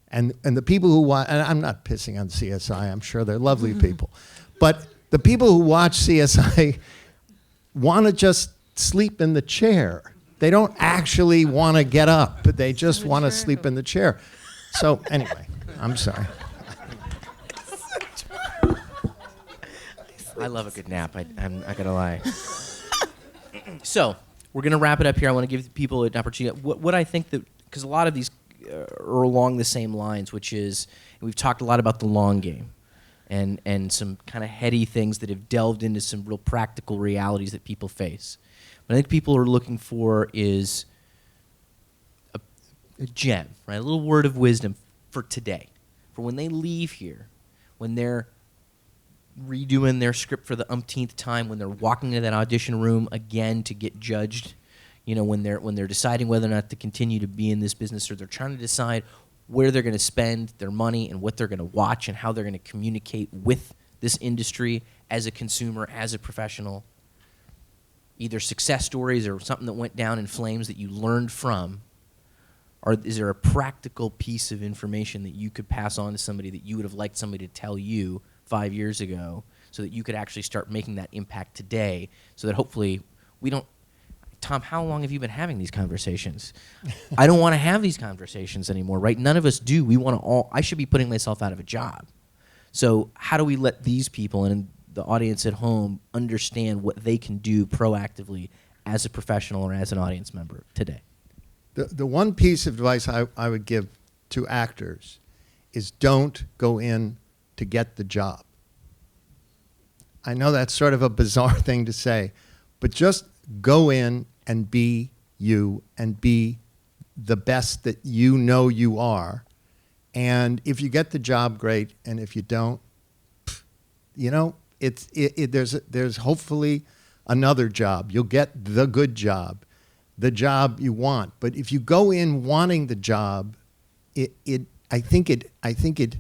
[SPEAKER 3] And the people who watch, and I'm not pissing on CSI, I'm sure they're lovely people, but the people who watch CSI want to just sleep in the chair. They don't actually want to get up, but they just want to sleep in the chair. So anyway, I'm sorry.
[SPEAKER 2] I love a good nap. I'm not going to lie. So we're going to wrap it up here. I want to give people an opportunity. What I think that, because a lot of these are along the same lines, which is, we've talked a lot about the long game and some kind of heady things that have delved into some real practical realities that people face. What I think people are looking for is a gem, right? A little word of wisdom for today, for when they leave here, when they're redoing their script for the umpteenth time, when they're walking into that audition room again to get judged, when they're deciding whether or not to continue to be in this business, or they're trying to decide where they're going to spend their money and what they're going to watch and how they're going to communicate with this industry as a consumer, as a professional. Either success stories or something that went down in flames that you learned from is there a practical piece of information that you could pass on to somebody that you would have liked somebody to tell you 5 years ago, so that you could actually start making that impact today, so that hopefully we don't. Tom, how long have you been having these conversations? I don't want to have these conversations anymore, right? None of us do. We want to all. I should be putting myself out of a job. So how do we let these people and the audience at home understand what they can do proactively as a professional or as an audience member today?
[SPEAKER 3] The one piece of advice I would give to actors is don't go in to get the job. I know that's sort of a bizarre thing to say, but just go in and be you and be the best that you know you are. And if you get the job, great. And if you don't, you know, there's hopefully another job. You'll get the good job, the job you want. But if you go in wanting the job, I think it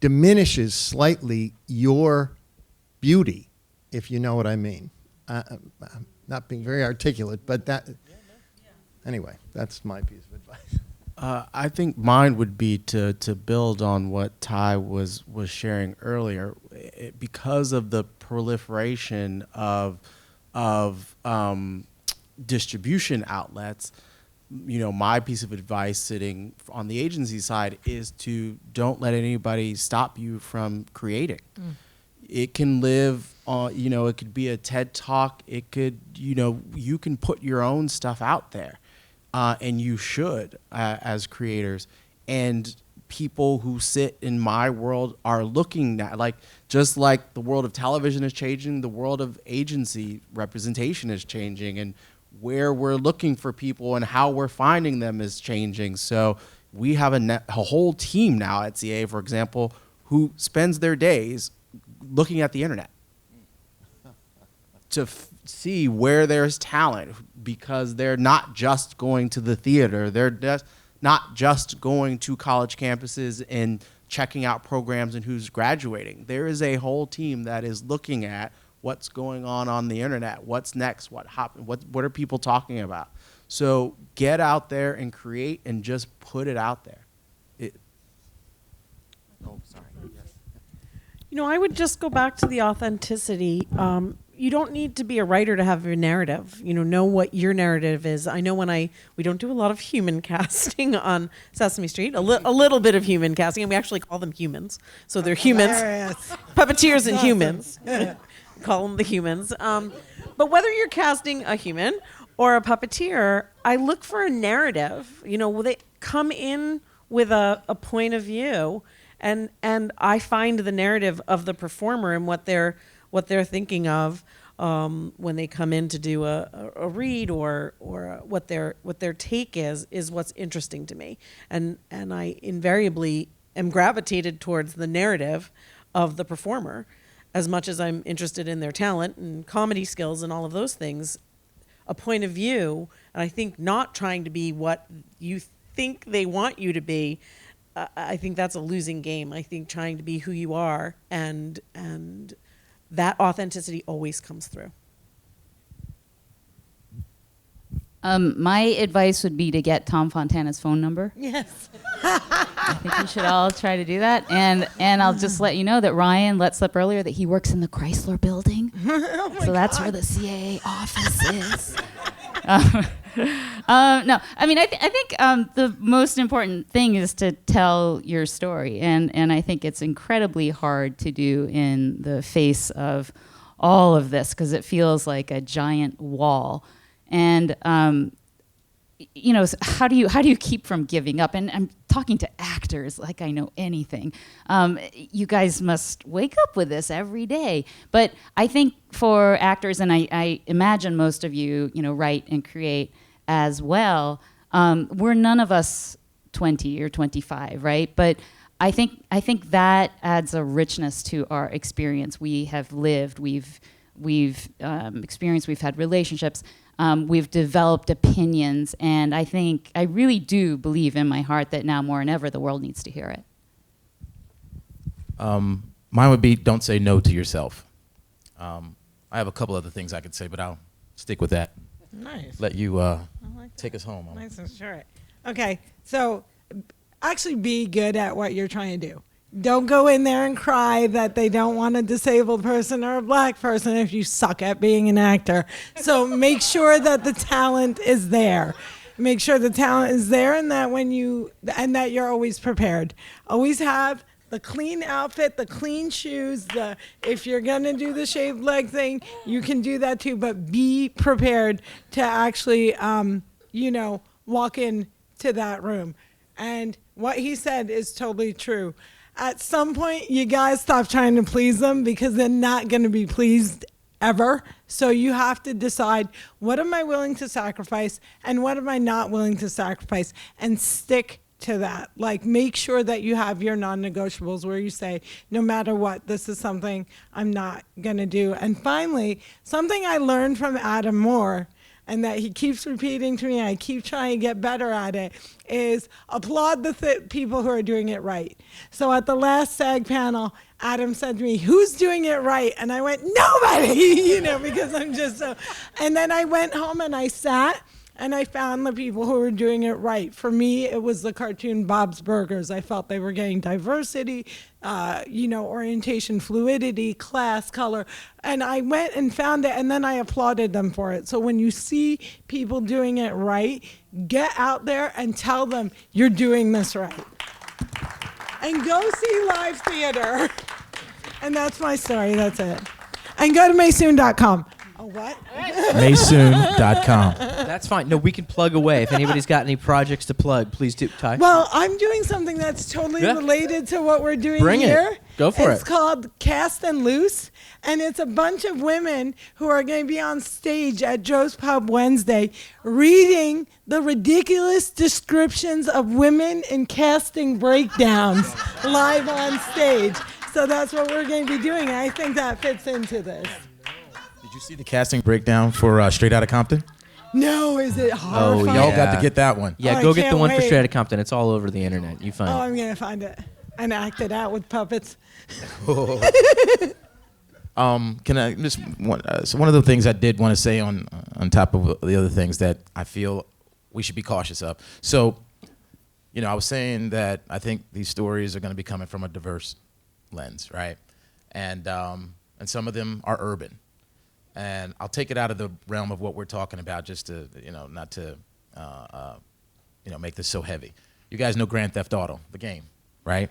[SPEAKER 3] diminishes slightly your beauty, if you know what I mean. I'm not being very articulate, but anyway, that's my piece of advice.
[SPEAKER 4] I think mine would be to build on what Ty was sharing earlier. Because of the proliferation of distribution outlets, you know, my piece of advice sitting on the agency side is to don't let anybody stop you from creating. It can live on, you know, it could be a TED Talk. It could, you know, you can put your own stuff out there. And you should, as creators. And people who sit in my world are looking at, like, just like the world of television is changing, the world of agency representation is changing, and where we're looking for people and how we're finding them is changing. So we have a whole team now at CA, for example, who spends their days looking at the internet to see where there's talent, because they're not just going to the theater. They're not just going to college campuses and checking out programs and who's graduating. There is a whole team that is looking at what's going on the internet, what's next, what are people talking about. So get out there and create and just put it out there.
[SPEAKER 5] You know, I would just go back to the authenticity. You don't need to be a writer to have a narrative. You know what your narrative is. I know we don't do a lot of human casting on Sesame Street, a little bit of human casting, and we actually call them humans. So they're humans, puppeteers and humans. Call them the humans. But whether you're casting a human or a puppeteer, I look for a narrative. You know, they come in with a point of view, and I find the narrative of the performer and what they're thinking of when they come in to do a read or what their take is what's interesting to me, and I invariably am gravitated towards the narrative of the performer as much as I'm interested in their talent and comedy skills and all of those things. A point of view, and I think not trying to be what you think they want you to be. I think that's a losing game. I think trying to be who you are and that authenticity always comes through.
[SPEAKER 6] My advice would be to get Tom Fontana's phone number.
[SPEAKER 5] Yes.
[SPEAKER 6] I think we should all try to do that. And I'll just let you know that Ryan let slip earlier that he works in the Chrysler building. So that's where the CAA office is. No, I mean, I think the most important thing is to tell your story. And I think it's incredibly hard to do in the face of all of this because it feels like a giant wall. And you know, how do you keep from giving up? And I'm talking to actors like I know anything. You guys must wake up with this every day. But I think for actors, and I imagine most of you, you know, write and create as well. We're none of us 20 or 25, right? But I think that adds a richness to our experience. We have lived, we've experienced, we've had relationships. We've developed opinions, and I really do believe in my heart that now more than ever the world needs to hear it.
[SPEAKER 7] Mine would be don't say no to yourself. I have a couple other things I could say, but I'll stick with that.
[SPEAKER 8] Nice.
[SPEAKER 7] Let you
[SPEAKER 8] like that?
[SPEAKER 7] Take us home. Mama.
[SPEAKER 8] Nice and short. Okay, so actually be good at what you're trying to do. Don't go in there and cry that they don't want a disabled person or a black person if you suck at being an actor. So make sure that the talent is there. Make sure the talent is there, and that you're always prepared. Always have the clean outfit, the clean shoes. If you're gonna do the shaved leg thing, you can do that too. But be prepared to actually, walk into that room. And what he said is totally true. At some point, you guys stop trying to please them because they're not gonna be pleased ever. So you have to decide, what am I willing to sacrifice and what am I not willing to sacrifice, and stick to that. Like, make sure that you have your non-negotiables where you say, no matter what, this is something I'm not gonna do. And finally, something I learned from Adam Moore, and that he keeps repeating to me, I keep trying to get better at it, is applaud the people who are doing it right. So at the last SAG panel, Adam said to me, who's doing it right? And I went, nobody, because I'm just so. And then I went home and I sat and I found the people who were doing it right. For me, it was the cartoon Bob's Burgers. I felt they were getting diversity, orientation, fluidity, class, color. And I went and found it, and then I applauded them for it. So when you see people doing it right, get out there and tell them you're doing this right. And go see live theater. And that's my story. That's it. And go to maysoon.com. Oh, what?
[SPEAKER 7] Maysoon.com.
[SPEAKER 2] That's fine. No, we can plug away. If anybody's got any projects to plug, please do. Ty?
[SPEAKER 8] Well, I'm doing something that's totally related to what we're doing
[SPEAKER 2] Bring
[SPEAKER 8] here.
[SPEAKER 2] it. Go for it.
[SPEAKER 8] It's called Cast and Loose, and it's a bunch of women who are going to be on stage at Joe's Pub Wednesday reading the ridiculous descriptions of women in casting breakdowns live on stage. So that's what we're going to be doing, and I think that fits into this.
[SPEAKER 7] Did you see the casting breakdown for Straight Outta Compton?
[SPEAKER 8] No, is it horrifying?
[SPEAKER 7] Y'all
[SPEAKER 2] Yeah.
[SPEAKER 7] got to get that one.
[SPEAKER 2] Yeah,
[SPEAKER 8] Oh,
[SPEAKER 2] go
[SPEAKER 8] I
[SPEAKER 2] get the
[SPEAKER 8] can't
[SPEAKER 2] one for
[SPEAKER 8] wait.
[SPEAKER 2] Straight Outta Compton. It's all over the internet. You find
[SPEAKER 8] Oh,
[SPEAKER 2] it.
[SPEAKER 8] I'm going to find it and act it out with puppets.
[SPEAKER 7] Can I just so one of the things I did want to say on top of the other things that I feel we should be cautious of. So, I was saying that I think these stories are going to be coming from a diverse lens, right? And some of them are urban. And I'll take it out of the realm of what we're talking about, just to not to make this so heavy. You guys know Grand Theft Auto, the game, right?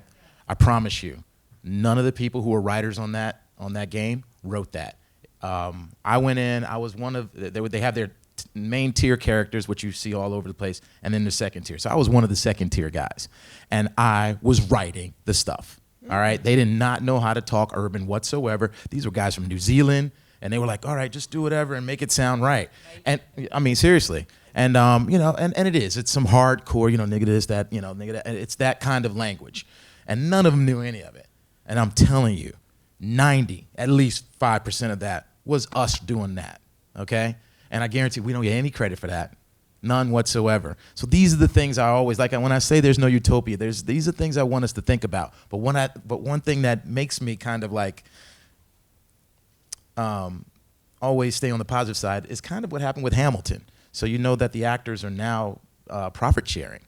[SPEAKER 7] I promise you, none of the people who were writers on that game wrote that. I went in. I was one of they have their main tier characters, which you see all over the place, and then the second tier. So I was one of the second tier guys, and I was writing the stuff. All right, they did not know how to talk urban whatsoever. These were guys from New Zealand. And they were like, all right, just do whatever and make it sound right. And I mean, seriously. And, and it is. It's some hardcore, nigga this, that, nigga that. It's that kind of language. And none of them knew any of it. And I'm telling you, at least 5% of that was us doing that, okay? And I guarantee we don't get any credit for that. None whatsoever. So these are the things I always, like when I say there's no utopia, these are things I want us to think about. But one thing that makes me kind of like, always stay on the positive side is kind of what happened with Hamilton. So you know that the actors are now profit sharing,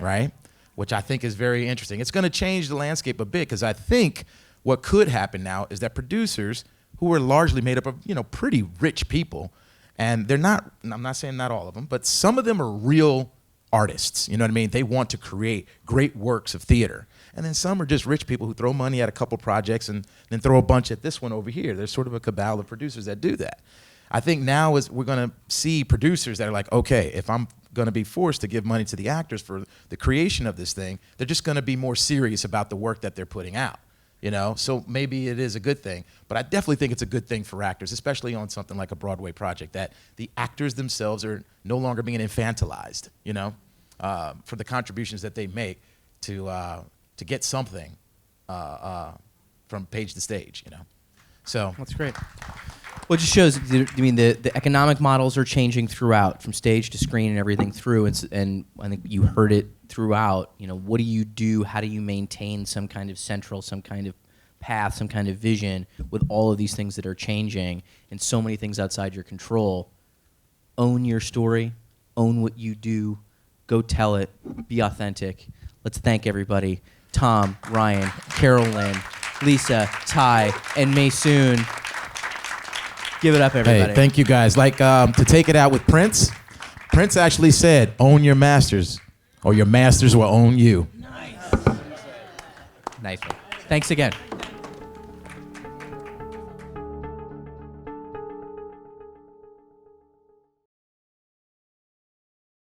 [SPEAKER 7] right? Which I think is very interesting. It's going to change the landscape a bit because I think what could happen now is that producers who are largely made up of pretty rich people, and they're not. I'm not saying not all of them, but some of them are real artists. You know what I mean? They want to create great works of theater. And then some are just rich people who throw money at a couple projects and then throw a bunch at this one over here. There's sort of a cabal of producers that do that. I think now we're going to see producers that are like, okay, if I'm going to be forced to give money to the actors for the creation of this thing, they're just going to be more serious about the work that they're putting out. So maybe it is a good thing. But I definitely think it's a good thing for actors, especially on something like a Broadway project, that the actors themselves are no longer being infantilized, for the contributions that they make to get something from page to stage, So
[SPEAKER 2] That's great. Well, it just shows. The economic models are changing throughout, from stage to screen and everything through. And I think you heard it throughout. What do you do? How do you maintain some kind of central, some kind of path, some kind of vision with all of these things that are changing and so many things outside your control? Own your story, Own what you do. Go tell it. Be authentic. Let's thank everybody. Tom, Ryan, Carol Lynn, Lisa, Ty, and Maysoon. Give it up, everybody.
[SPEAKER 7] Hey, thank you guys. Like, to take it out with Prince, Prince actually said, own your masters, or your masters will own you.
[SPEAKER 2] Nice one. Thanks again.